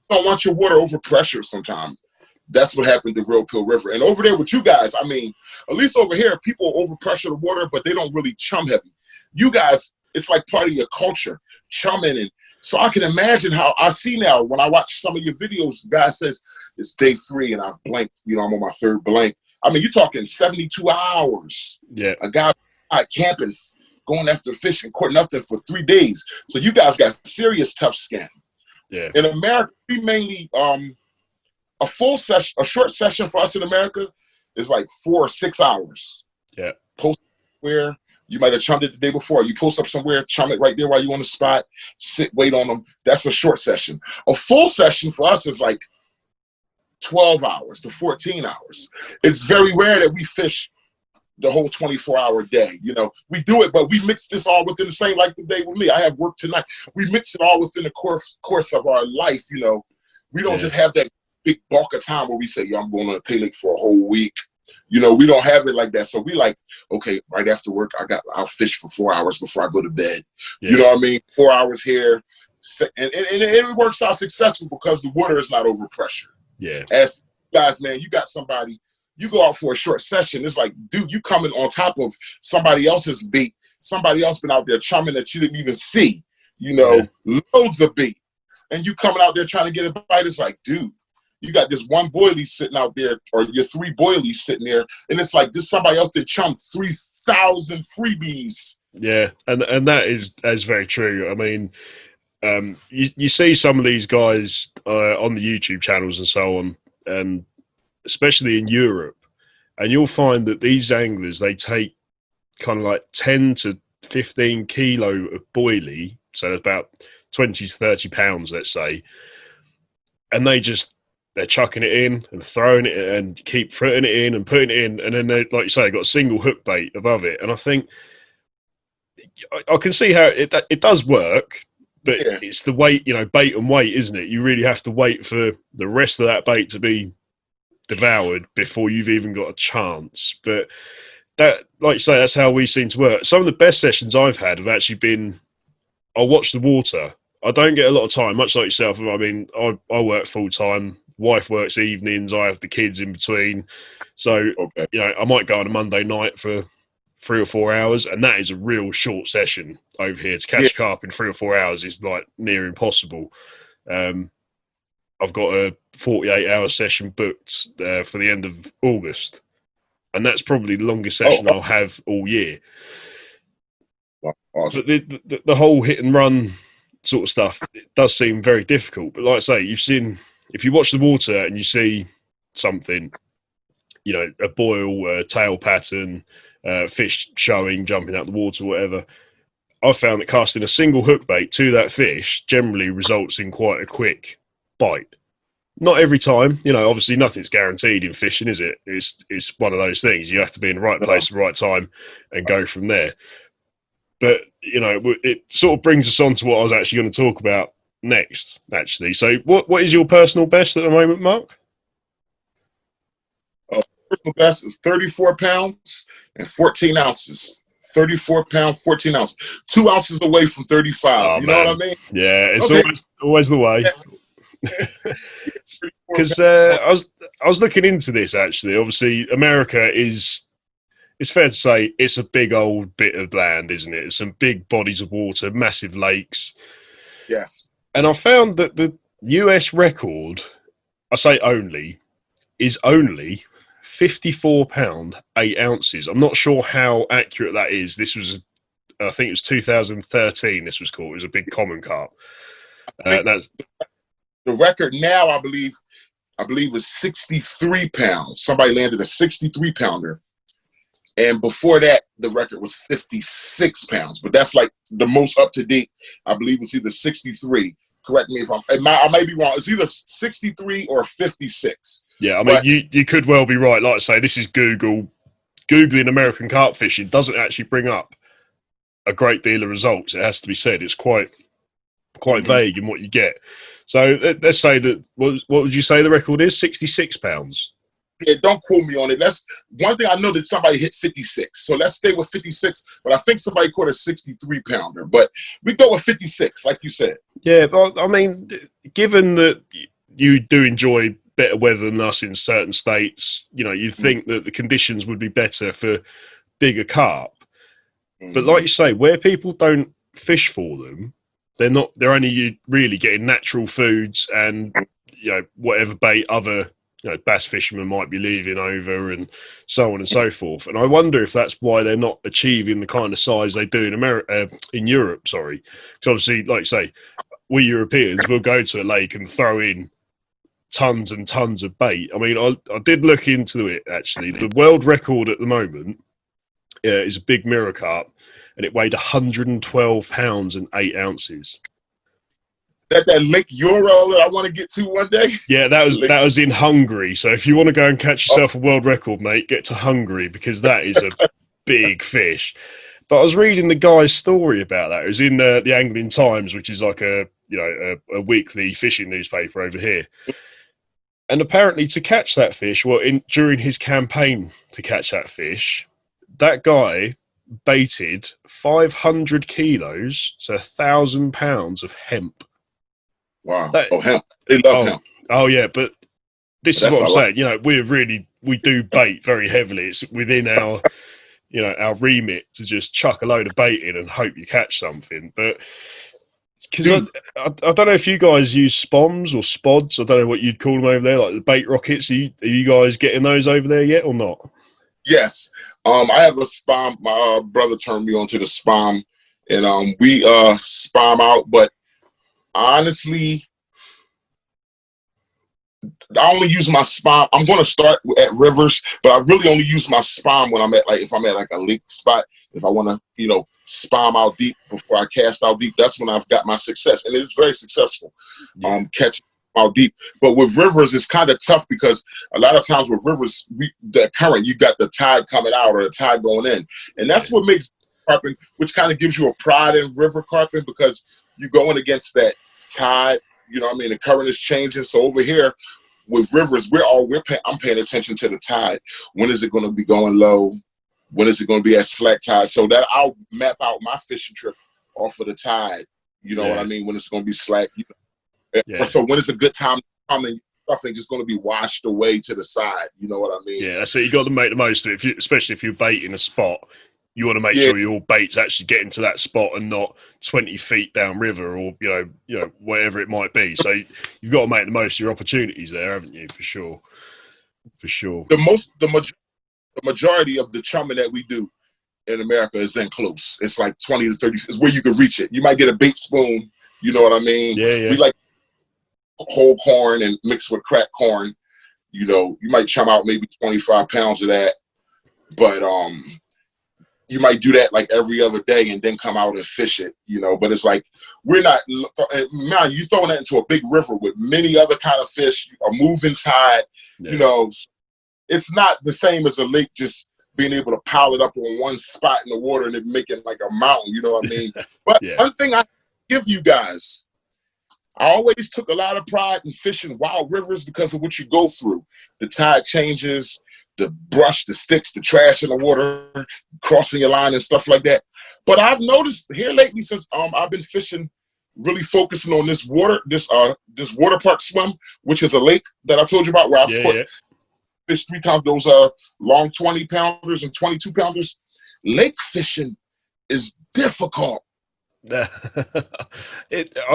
don't want your water over pressure sometimes. That's what happened to Real Pill River. And over there with you guys, I mean, at least over here, people overpressure the water, but they don't really chum heavy. You guys, it's like part of your culture, chumming. And so I can imagine how I see now when I watch some of your videos, the guy says it's day 3 and I've blanked, you know, I'm on my 3rd blank. I mean, you're talking 72 hours. Yeah. A guy camping, going after fishing, caught nothing for 3 days. So you guys got serious tough skin. Yeah. In America, we mainly a short session for us in America is like 4 or 6 hours. Yeah. Post where you might have chummed it the day before. You post up somewhere, chum it right there while you're on the spot, sit, wait on them. That's a short session. A full session for us is like 12 hours to 14 hours. It's very rare that we fish the whole 24-hour day. You know, we do it, but we mix this all within the same, like the day with me. I have work tonight. We mix it all within the course of our life, you know. We don't just have that big bulk of time where we say, I'm going to a pay lake for a whole week. You know, we don't have it like that. So we like, okay, right after work, I'll fish for 4 hours before I go to bed. Yeah. You know what I mean? 4 hours here. And it works out successful because the water is not overpressure. Yeah. As guys, man, you got somebody, you go out for a short session. It's like, dude, you coming on top of somebody else's bait. Somebody else been out there chumming that you didn't even see, you know, loads of bait. And you coming out there trying to get a bite. It's like, dude, you got this one boilie sitting out there, or your 3 boilies sitting there, and it's like this somebody else that chumped 3,000 freebies. Yeah, and that's very true. I mean, you see some of these guys on the YouTube channels and so on, and especially in Europe, and you'll find that these anglers, they take kind of like 10 to 15 kilo of boilie, so about 20 to 30 pounds, let's say, and they're chucking it in and throwing it and keep putting it in and putting it in. And then they, like you say, they've got a single hook bait above it. And I think I can see how it does work, but it's the weight, you know, bait and weight, isn't it? You really have to wait for the rest of that bait to be devoured before you've even got a chance. But that, like you say, that's how we seem to work. Some of the best sessions I've had have actually been, I'll watch the water. I don't get a lot of time, much like yourself. I mean, I work full time. Wife works evenings. I have the kids in between. So, Okay. you know, I might go on a Monday night for 3 or 4 hours, and that is a real short session over here. To catch carp in 3 or 4 hours is like near impossible. I've got a 48-hour session booked for the end of August, and that's probably the longest session I'll have all year. Awesome. But the whole hit and run sort of stuff, it does seem very difficult. But like I say, if you watch the water and you see something, you know, a boil, a tail pattern, fish showing, jumping out the water, whatever, I've found that casting a single hook bait to that fish generally results in quite a quick bite. Not every time, you know, obviously nothing's guaranteed in fishing, is it? It's one of those things. You have to be in the right place at the right time and go from there. But, you know, it sort of brings us on to what I was actually going to talk about next, actually. So what is your personal best at the moment, Mark? Personal best is 34 pounds and 14 ounces. 34 pounds, 14 ounces. 2 ounces away from 35. Oh, you know what I mean? Yeah, it's always the way. Because I was looking into this, actually. Obviously, America is, it's fair to say, it's a big old bit of land, isn't it? It's some big bodies of water, massive lakes. Yes. And I found that the US record, I say only, is only 54 pound 8 ounces. I'm not sure how accurate that is. This was, I think it was 2013. This was called. It was a big common carp. That's the record now. I believe is 63 pounds. Somebody landed a 63 pounder, and before that, the record was 56 pounds. But that's like the most up to date. I believe it's either 63. Correct me if I may be wrong. It's either 63 or 56. Yeah, I mean, you could well be right. Like I say, this is Googling American carp fishing doesn't actually bring up a great deal of results. It has to be said. It's quite vague in what you get. So let's say that, what would you say the record is? 66 pounds. Yeah, don't quote me on it. That's one thing I know, that somebody hit 56. So let's stay with 56. But I think somebody caught a 63 pounder. But we go with 56, like you said. Yeah, but I mean, given that you do enjoy better weather than us in certain states, you know, you'd think that the conditions would be better for bigger carp. But like you say, where people don't fish for them, they're only really getting natural foods and, you know, whatever bait other, you know, bass fishermen might be leaving over and so on and so forth. And I wonder if that's why they're not achieving the kind of size they do in Europe, sorry. Because obviously, like you say, we Europeans will go to a lake and throw in tons and tons of bait. I mean, I did look into it, actually. The world record at the moment is a big mirror carp, and it weighed 112 pounds and 8 ounces. That link URL that I want to get to one day? Yeah, that was in Hungary. So if you want to go and catch yourself a world record, mate, get to Hungary, because that is a big fish. But I was reading the guy's story about that. It was in the Angling Times, which is like a weekly fishing newspaper over here. And apparently, to catch that fish, during his campaign to catch that fish, that guy baited 500 kilos, so 1,000 pounds of hemp. Wow. Hemp. They love hemp. Oh, yeah, but this is what I'm saying. You know, we do bait very heavily. It's within our, you know, our remit to just chuck a load of bait in and hope you catch something. But because I don't know if you guys use spoms or spods. I don't know what you'd call them over there, like the bait rockets. Are you guys getting those over there yet or not? Yes. I have a spom. My brother turned me on to the spom, and we spom out. But honestly, I only use my spom. I'm going to start at rivers, but I really only use my spom when if I'm at a lake spot. If I want to, you know, spom out deep before I cast out deep, that's when I've got my success, and it's very successful. Catching out deep. But with rivers, it's kind of tough because a lot of times with rivers, the current, you got the tide coming out or the tide going in, and that's what makes carping, which kind of gives you a pride in river carping, because you're going against that tide. You know what I mean? The current is changing. So over here, with rivers, I'm paying attention to the tide. When is it going to be going low? When is it going to be at slack tide? So that I'll map out my fishing trip off of the tide. You know what I mean? When it's going to be slack. You know? So when is a good time to come and something just going to be washed away to the side? You know what I mean? Yeah, so you got to make the most of it. Especially if you're baiting a spot, you want to make sure your bait's actually getting to that spot and not 20 feet downriver or you know whatever it might be. So you've got to make the most of your opportunities there, haven't you? For sure. The majority of the chumming that we do in America is then close. It's like 20 to 30 is where you can reach it. You might get a bait spoon. You know what I mean? Yeah. We like whole corn and mixed with cracked corn. You know, you might chum out maybe 25 pounds of that, but you might do that like every other day and then come out and fish it, you know. But it's like we're not, man, you throwing that into a big river with many other kind of fish, a moving tide, you know. It's not the same as a lake just being able to pile it up on one spot in the water and it making like a mountain, you know what I mean? But one thing I give you guys, I always took a lot of pride in fishing wild rivers because of what you go through. The tide changes, the brush, the sticks, the trash in the water, crossing your line and stuff like that. But I've noticed here lately since I've been fishing, really focusing on this water park swim, which is a lake that I told you about where I've fished 3 times those long 20 pounders and 22 pounders. Lake fishing is difficult. I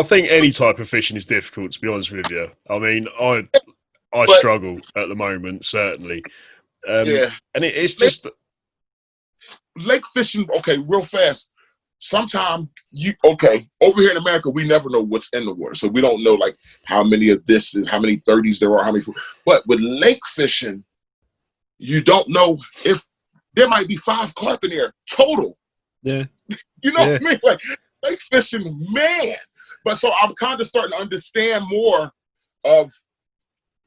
think any type of fishing is difficult, to be honest with you. I mean, I struggle at the moment, certainly. And it's just lake fishing. Okay, real fast. Sometimes over here in America, we never know what's in the water, so we don't know like how many of this, how many 30s there are, how many. But with lake fishing, you don't know if there might be 5 carp in there total. Yeah, you know what I mean? Like lake fishing, man. But so I'm kind of starting to understand more of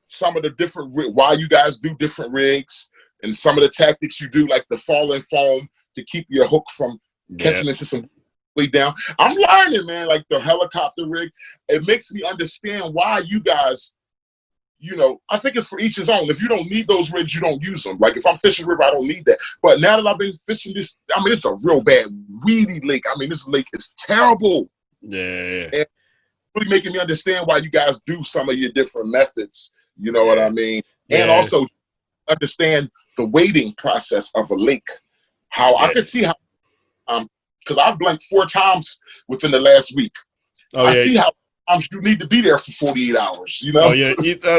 some of the different why you guys do different rigs and some of the tactics you do, like the falling foam to keep your hook from catching into some way down. I'm learning, man, like the helicopter rig. It makes me understand why you guys, you know, I think it's for each his own. If you don't need those rigs, you don't use them. Like if I'm fishing river, I don't need that. But now that I've been fishing this, I mean, it's a real bad, weedy lake. I mean, this lake is terrible. Yeah. And really making me understand why you guys do some of your different methods. You know what I mean? Yeah. And also understand the wading process of a lake. How I can see how, because I've blanked 4 times within the last week. I see how you need to be there for 48 hours, you know? Oh, yeah,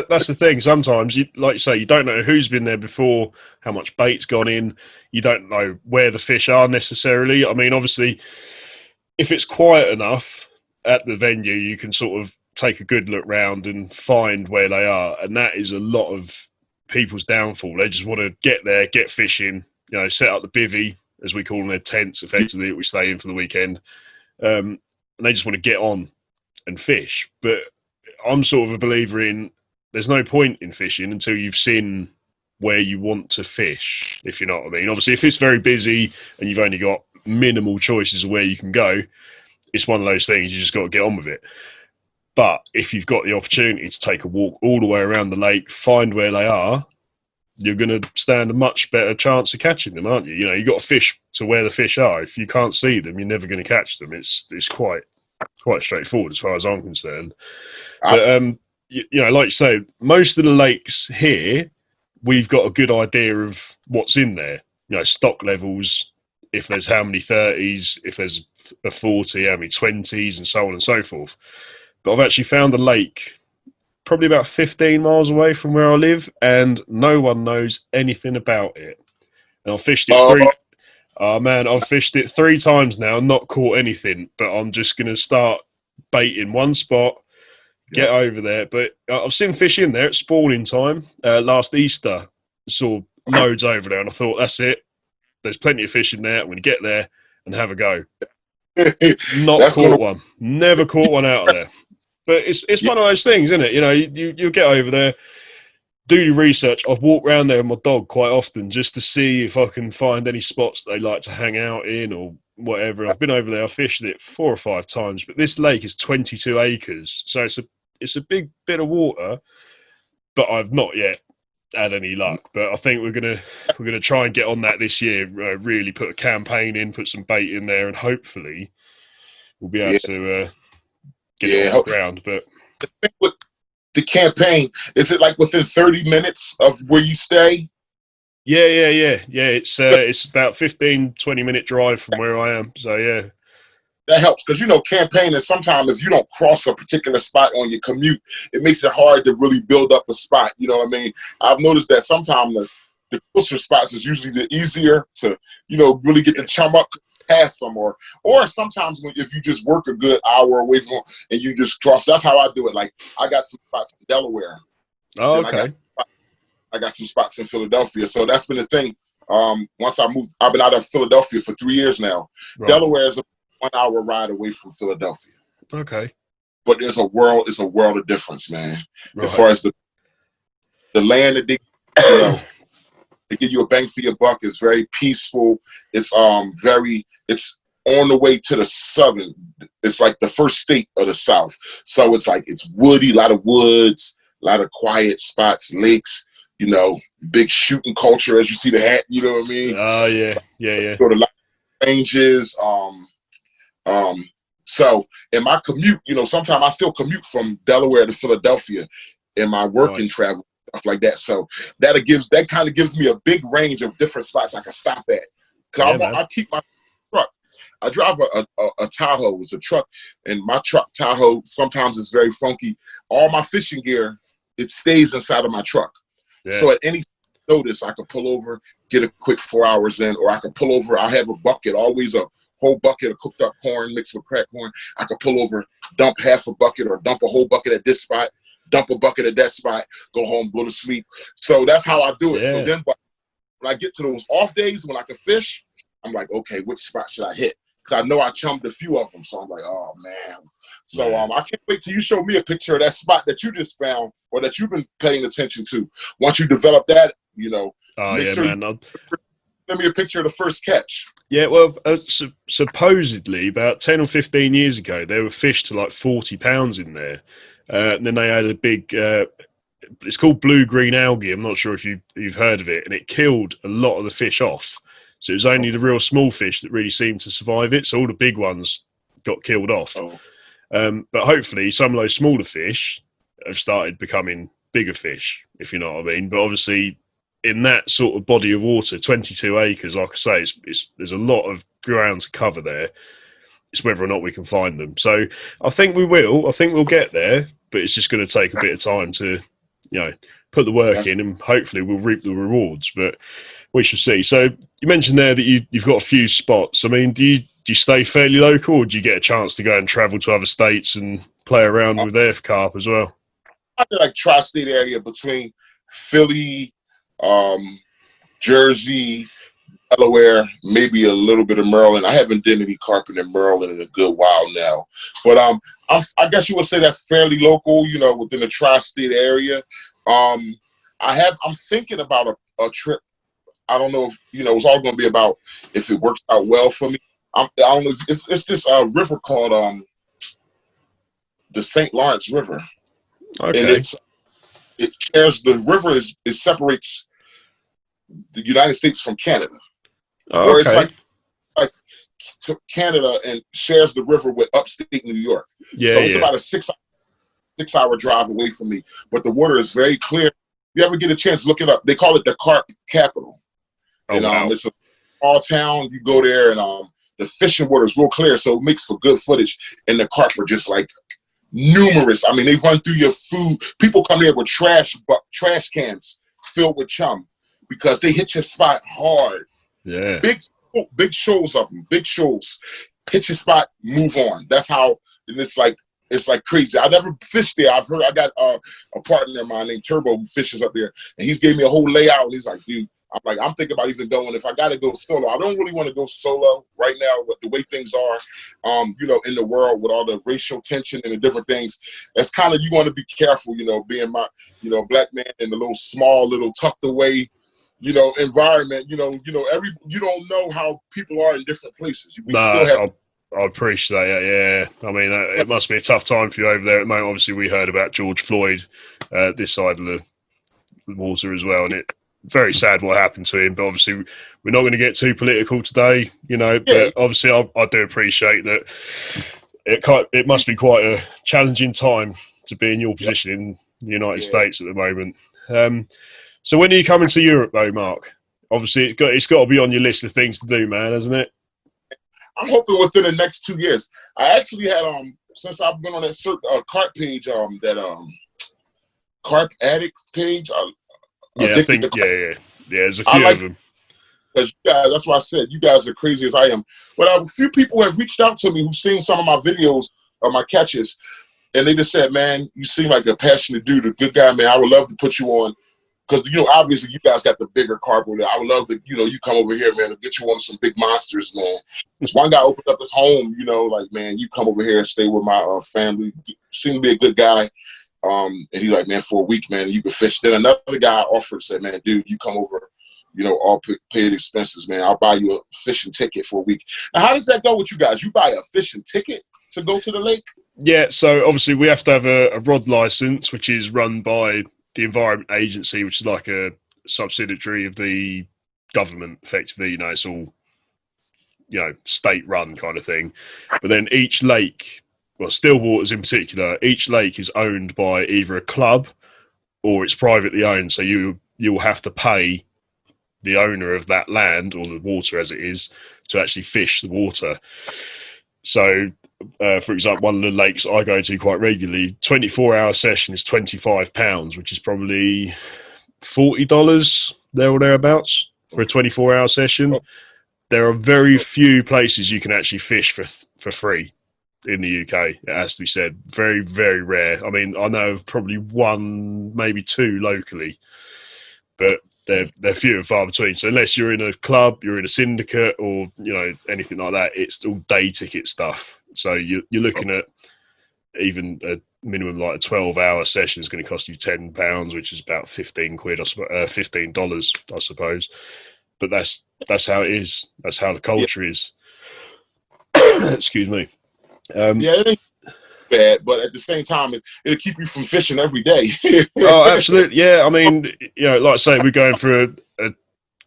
that's the thing. Sometimes, like you say, you don't know who's been there before, how much bait's gone in. You don't know where the fish are necessarily. I mean, obviously, if it's quiet enough at the venue, you can sort of take a good look round and find where they are. And that is a lot of people's downfall. They just want to get there, get fishing, you know, set up the bivvy, as we call them, their tents, effectively, that we stay in for the weekend. And they just want to get on and fish. But I'm sort of a believer in there's no point in fishing until you've seen where you want to fish, if you know what I mean. Obviously, if it's very busy and you've only got minimal choices of where you can go, it's one of those things, you just got to get on with it. But if you've got the opportunity to take a walk all the way around the lake, find where they are, you're going to stand a much better chance of catching them, aren't you? You know, you've got to fish to where the fish are. If you can't see them, you're never going to catch them. It's quite straightforward as far as I'm concerned. But, you know, like you say, most of the lakes here, we've got a good idea of what's in there. You know, stock levels, if there's how many 30s, if there's a 40, how many 20s, and so on and so forth. But I've actually found a lake probably about 15 miles away from where I live, and no one knows anything about it. And I've fished it I've fished it 3 times now, not caught anything, but I'm just going to start baiting one spot, get over there. But I've seen fish in there at spawning time last Easter. Saw loads over there, and I thought, that's it. There's plenty of fish in there. I'm going to get there and have a go. Not caught one. Never caught one out of there. But it's one of those things, isn't it? You know, you get over there, do your research. I've walked around there with my dog quite often just to see if I can find any spots they like to hang out in or whatever. I've been over there, I've fished it 4 or 5 times, but this lake is 22 acres. So it's a big bit of water, but I've not yet had any luck. But I think we're gonna try and get on that this year. Really put a campaign in, put some bait in there, and hopefully we'll be able to get it off the ground. But with the campaign, is it like within 30 minutes of where you stay? Yeah. It's about 15-20 minute drive from where I am. So yeah. That helps because, campaigning, sometimes if you don't cross a particular spot on your commute, it makes it hard to really build up a spot. You know what I mean? I've noticed that sometimes the closer spots is usually the easier to, really get the chum up past some, or sometimes if you just work a good hour away from and you just cross. That's how I do it. Like I got some spots in Delaware. Oh, okay. I got some spots in Philadelphia. So that's been the thing. Once I moved, I've been out of Philadelphia for 3 years now. Right. Delaware is a 1 hour ride away from Philadelphia. Okay. But it's a world of difference, man. Right. As far as the land that they give you a bang for your buck is very peaceful. It's it's on the way to the southern. It's like the first state of the South. So it's woody, a lot of woods, a lot of quiet spots, lakes, big shooting culture as you see the hat, you know what I mean? Oh yeah. Go to a lot of ranges, so in my commute, sometimes I still commute from Delaware to Philadelphia in my working travel, stuff like that. So that kind of gives me a big range of different spots I can stop at. Cause I keep my truck. I drive a Tahoe. It's a truck, and my truck Tahoe sometimes is very funky. All my fishing gear, it stays inside of my truck. Yeah. So at any notice, I can pull over, get a quick 4 hours in, or I can pull over. I have a bucket, always a whole bucket of cooked up corn mixed with cracked corn. I could pull over, dump half a bucket or dump a whole bucket at this spot, dump a bucket at that spot, go home, go to sleep. So that's how I do it. Yeah. So then when I get to those off days when I can fish, I'm like, okay, which spot should I hit? Because I know I chummed a few of them. So I'm like, oh, man. So I can't wait till you show me a picture of that spot that you just found or that you've been paying attention to. Once you develop that, make sure man. Send me a picture of the first catch. Yeah, well, supposedly about 10 or 15 years ago, there were fish to like 40 pounds in there. And then they had a big, it's called blue-green algae. I'm not sure if you've heard of it. And it killed a lot of the fish off. So it was only the real small fish that really seemed to survive it. So all the big ones got killed off. Oh. But hopefully some of those smaller fish have started becoming bigger fish, if you know what I mean. But obviously, in that sort of body of water, 22 acres, like I say, there's a lot of ground to cover there. It's whether or not we can find them. So I think we will. I think we'll get there, but it's just going to take a bit of time to, put the work in, and hopefully we'll reap the rewards. But we shall see. So you mentioned there that you've got a few spots. I mean, do you stay fairly local, or do you get a chance to go and travel to other states and play around with their carp as well? I feel like tri-state area between Philly, Jersey, Delaware, maybe a little bit of Maryland. I haven't done any carping in Maryland in a good while now, but I guess you would say that's fairly local, within the tri-state area. I'm thinking about a trip. I don't know if it's all going to be about if it works out well for me. I don't know. It's this river called the St. Lawrence River, okay. And it shares the river. It separates the United States from Canada. Oh, or it's like Canada and shares the river with upstate New York. Yeah, so it's about a 6 hour drive away from me. But the water is very clear. If you ever get a chance, look it up. They call it the Carp capital. Oh, and wow. It's a small town. You go there and the fishing water is real clear, so it makes for good footage. And the carp are just like numerous. I mean, they run through your food. People come there with trash cans filled with chum because they hit your spot hard. Yeah. Big shoals of them. Big shoals. Hit your spot, move on. That's how. And it's like crazy. I never fished there. I got a partner of mine named Turbo who fishes up there, and he's gave me a whole layout. And he's like, dude, I'm thinking about even going. If I got to go solo, I don't really want to go solo right now with the way things are, in the world with all the racial tension and the different things. That's kind of, you want to be careful, being my, black man in the little tucked away, environment. You don't know how people are in different places. I appreciate that. Yeah, I mean, it must be a tough time for you over there at the moment. Obviously, we heard about George Floyd this side of the the water as well, and it very sad what happened to him. But obviously, we're not going to get too political today, you know. Yeah. But obviously, I do appreciate that. It must be quite a challenging time to be in your position in the United States at the moment. So when are you coming to Europe, though, Mark? Obviously, it's got to be on your list of things to do, man, hasn't it? I'm hoping within the next 2 years. I actually had since I've been on that Carp page, that Carp Addict page. I think there's a few of them. Because that's why I said you guys are crazy as I am. But a few people have reached out to me who've seen some of my videos or my catches, and they just said, "Man, you seem like a passionate dude, a good guy, man. I would love to put you on." Because, obviously you guys got the bigger carp over there. I would love to, you come over here, man, and get you on some big monsters, man. This one guy opened up his home, like, man, you come over here and stay with my family. Seemed to be a good guy. And he's like, man, for a week, man, you can fish. Then another guy offered, said, man, dude, you come over, all paid expenses, man. I'll buy you a fishing ticket for a week. Now, how does that go with you guys? You buy a fishing ticket to go to the lake? Yeah, so obviously we have to have a rod license, which is run by the Environment Agency, which is like a subsidiary of the government, effectively. It's all, state-run kind of thing. But then each lake, well, Stillwater's in particular, each lake is owned by either a club or it's privately owned. So you'll have to pay the owner of that land, or the water as it is, to actually fish the water. So, for example, one of the lakes I go to quite regularly, 24-hour session is £25, which is probably $40 there or thereabouts for a 24-hour session. There are very few places you can actually fish for free in the UK, it has to be said. Very, very rare. I mean, I know of probably one, maybe two locally, but they're few and far between. So unless you're in a club, you're in a syndicate, or anything like that, it's all day ticket stuff. So you're looking at even a minimum like a 12-hour session is going to cost you £10, which is about $15, I suppose. But that's how it is. That's how the culture is. Excuse me. It ain't bad, but at the same time, it'll keep you from fishing every day. Oh, absolutely. Yeah, I mean, like I say, we're going for a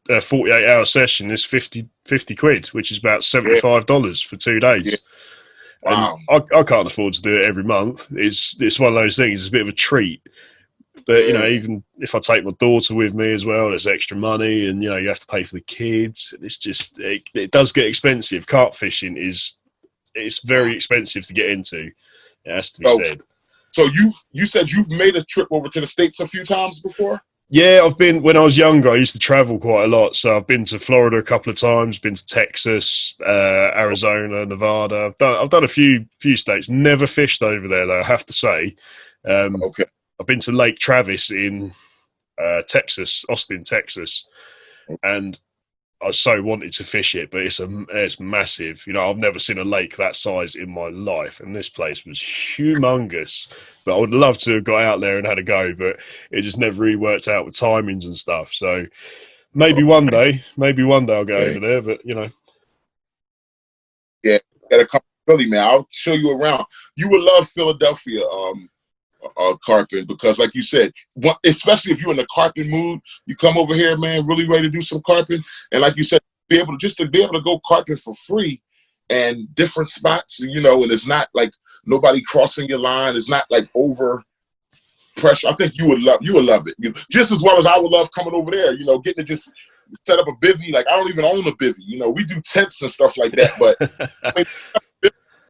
48-hour session. It's 50 quid, which is about $75 for 2 days. Yeah. Wow. And I can't afford to do it every month. It's one of those things. It's a bit of a treat. But even if I take my daughter with me as well, there's extra money, and you have to pay for the kids. It's just it does get expensive. Carp fishing it's very expensive to get into. It has to be said. So you said you've made a trip over to the States a few times before? Yeah, I've been. When I was younger, I used to travel quite a lot. So I've been to Florida a couple of times, been to Texas, Arizona, Nevada. I've done a few states. Never fished over there, though, I have to say. Okay. I've been to Lake Travis in Texas, Austin, Texas, and I so wanted to fish it, but it's massive. I've never seen a lake that size in my life, and this place was humongous. But I would love to have got out there and had a go, but it just never really worked out with timings and stuff. So maybe one day I'll go over there. But yeah, gotta come to Philly, man. I'll show you around. You would love Philadelphia, carping, because like you said, especially if you're in the carping mood, you come over here, man, really ready to do some carping, and like you said, be able to go carping for free and different spots, and it's not like nobody crossing your line. It's not like over pressure. I think you would love it, just as well as I would love coming over there, getting to just set up a bivvy. Like, I don't even own a bivvy, we do tents and stuff like that, but I mean,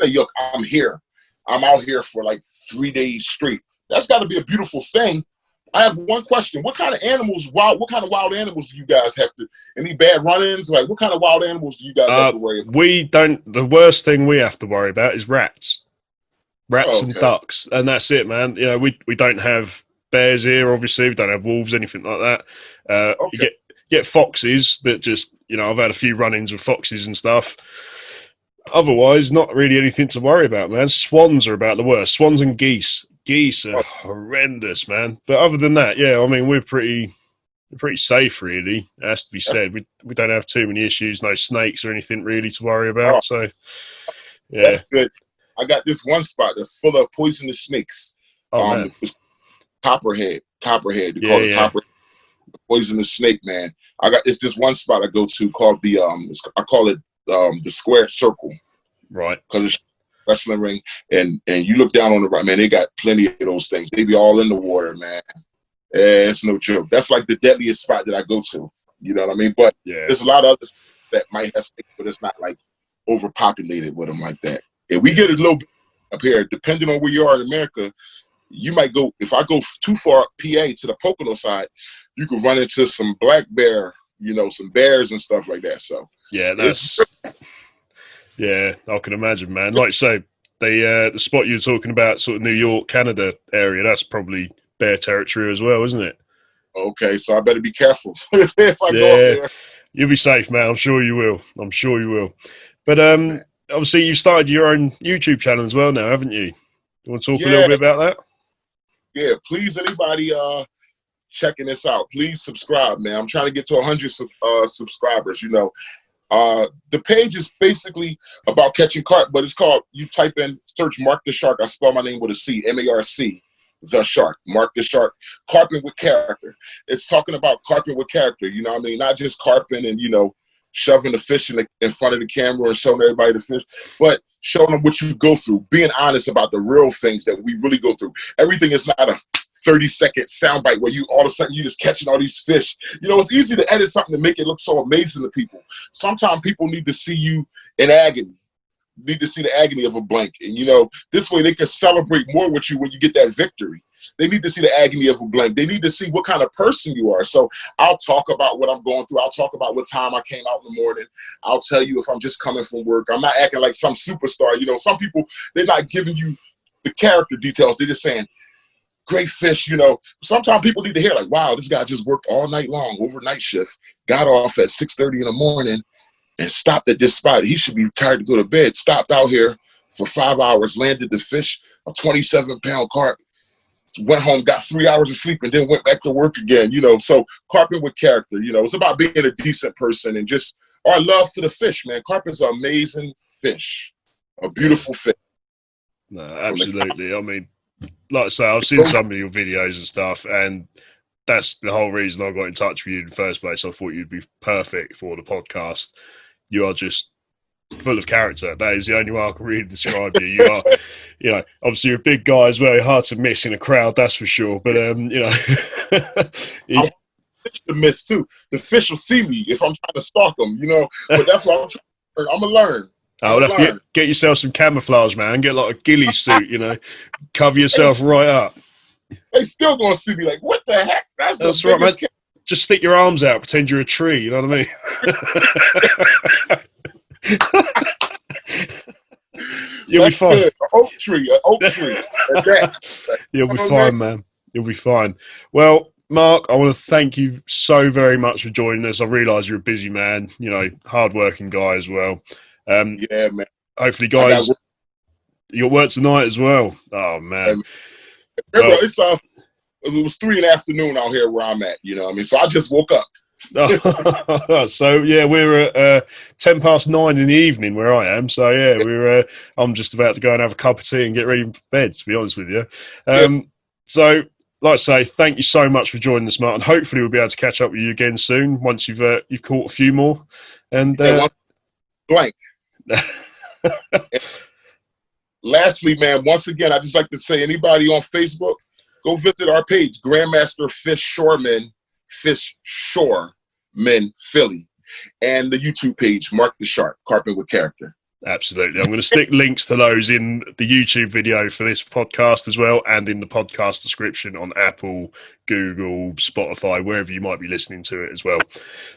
say, look, I'm here. I'm out here for like 3 days straight. That's got to be a beautiful thing. I have one question. What kind of wild animals do you guys have to, any bad run-ins? Like, what kind of wild animals do you guys have to worry about? The worst thing we have to worry about is rats. And ducks. And that's it, man. We don't have bears here, obviously. We don't have wolves, anything like that. You get foxes that just, I've had a few run-ins with foxes and stuff. Otherwise, not really anything to worry about, man. Swans are about the worst. Swans and geese. Geese are horrendous, man. But other than that, I mean, we're pretty safe, really. It has to be said. We don't have too many issues, no snakes or anything really to worry about. So, yeah. That's good. I got this one spot that's full of poisonous snakes. Man. Copperhead. They call it copperhead. poisonous snake, man. It's this one spot I go to called I call it the square circle. Right. Because it's wrestling ring, and you look down on the right, man, they got plenty of those things. They be all in the water, man. It's no joke. That's like the deadliest spot that I go to. You know what I mean? But there's a lot of others that might have snakes, but it's not like overpopulated with them like that. And we get a little bit up here, depending on where you are in America. You might go, if I go too far up PA to the Pocono side, you could run into some black bear, you know, some bears and stuff like that. So yeah, yeah, I can imagine, man. Like you say, the spot you were talking about, sort of New York, Canada area, that's probably bear territory as well, isn't it? Okay, so I better be careful if I go up there. You'll be safe, man. I'm sure you will. But obviously, you've started your own YouTube channel as well now, haven't you? You want to talk a little bit about that? Yeah, please, anybody checking this out, please subscribe, man. I'm trying to get to 100 subscribers, you know. The page is basically about catching carp, but it's called, you type in, search Marc the Shark. I spell my name with a C, M-A-R-C, the Shark, Marc the Shark, carping with character. It's talking about carping with character, you know what I mean? Not just carping and, you know, shoving the fish in front of the camera and showing everybody the fish, but showing them what you go through, being honest about the real things that we really go through. Everything is not a 30-second soundbite where you all of a sudden you just catching all these fish. You know, it's easy to edit something to make it look so amazing to people. Sometimes people need to see you in agony, need to see the agony of a blank. And, you know, this way they can celebrate more with you when you get that victory. They need to see the agony of a blank. They need to see what kind of person you are. So I'll talk about what I'm going through. I'll talk about what time I came out in the morning. I'll tell you if I'm just coming from work. I'm not acting like some superstar. You know, some people, they're not giving you the character details. They're just saying, great fish, you know. Sometimes people need to hear like, wow, this guy just worked all night long, overnight shift, got off at 6:30 in the morning and stopped at this spot. He should be tired to go to bed. Stopped out here for 5 hours, landed the fish, a 27-pound carp, went home, got 3 hours of sleep, and then went back to work again, you know. So carping with character, you know, it's about being a decent person and just our love for the fish, man. Carp is an amazing fish, a beautiful fish. No, absolutely. I mean, like I say, I've seen some of your videos and stuff, and that's the whole reason I got in touch with you in the first place. I thought you'd be perfect for the podcast. You are just full of character. That is the only way I can really describe you. You are, you know, obviously you're a big guy as well. You're hard to miss in a crowd, that's for sure. But you know, I'm fish to miss too. The fish will see me if I'm trying to stalk them, you know. But that's what I'm gonna learn. I would have to get yourself some camouflage, man. Get like a ghillie suit, you know, cover yourself right up. They still gonna see me like, what the heck? That's right, man. Just stick your arms out, pretend you're a tree. You know what I mean? You'll be fine. An oak tree. You'll be fine, man. You'll be fine. Well, Marc, I want to thank you so very much for joining us. I realise you're a busy man, you know, hard-working guy as well. Yeah, man. Hopefully, guys, you got work tonight as well. Oh, man. Remember, it was 3 in the afternoon out here where I'm at, you know what I mean? So I just woke up. So, yeah, we're at 9:10 in the evening where I am. So, yeah, I'm just about to go and have a cup of tea and get ready for bed, to be honest with you. So, like I say, thank you so much for joining us, Marc, and hopefully we'll be able to catch up with you again soon once you've caught a few more. And blank. Lastly, man, once again, I'd just like to say, anybody on Facebook, go visit our page, Grandmaster Fish Shoreman Philly, and the YouTube page, Marc the Shark, Carping with Character. Absolutely. I'm going to stick links to those in the YouTube video for this podcast as well, and in the podcast description on Apple, Google, Spotify, wherever you might be listening to it as well.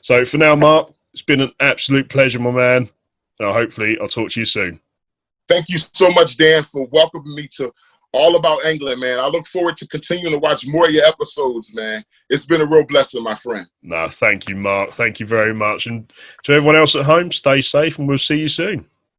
So for now, Marc, it's been an absolute pleasure, my man. Hopefully I'll talk to you soon. Thank you so much, Dan, for welcoming me to All About Angling, man. I look forward to continuing to watch more of your episodes, man. It's been a real blessing, my friend. No, thank you, Marc. Thank you very much. And to everyone else at home, stay safe and we'll see you soon.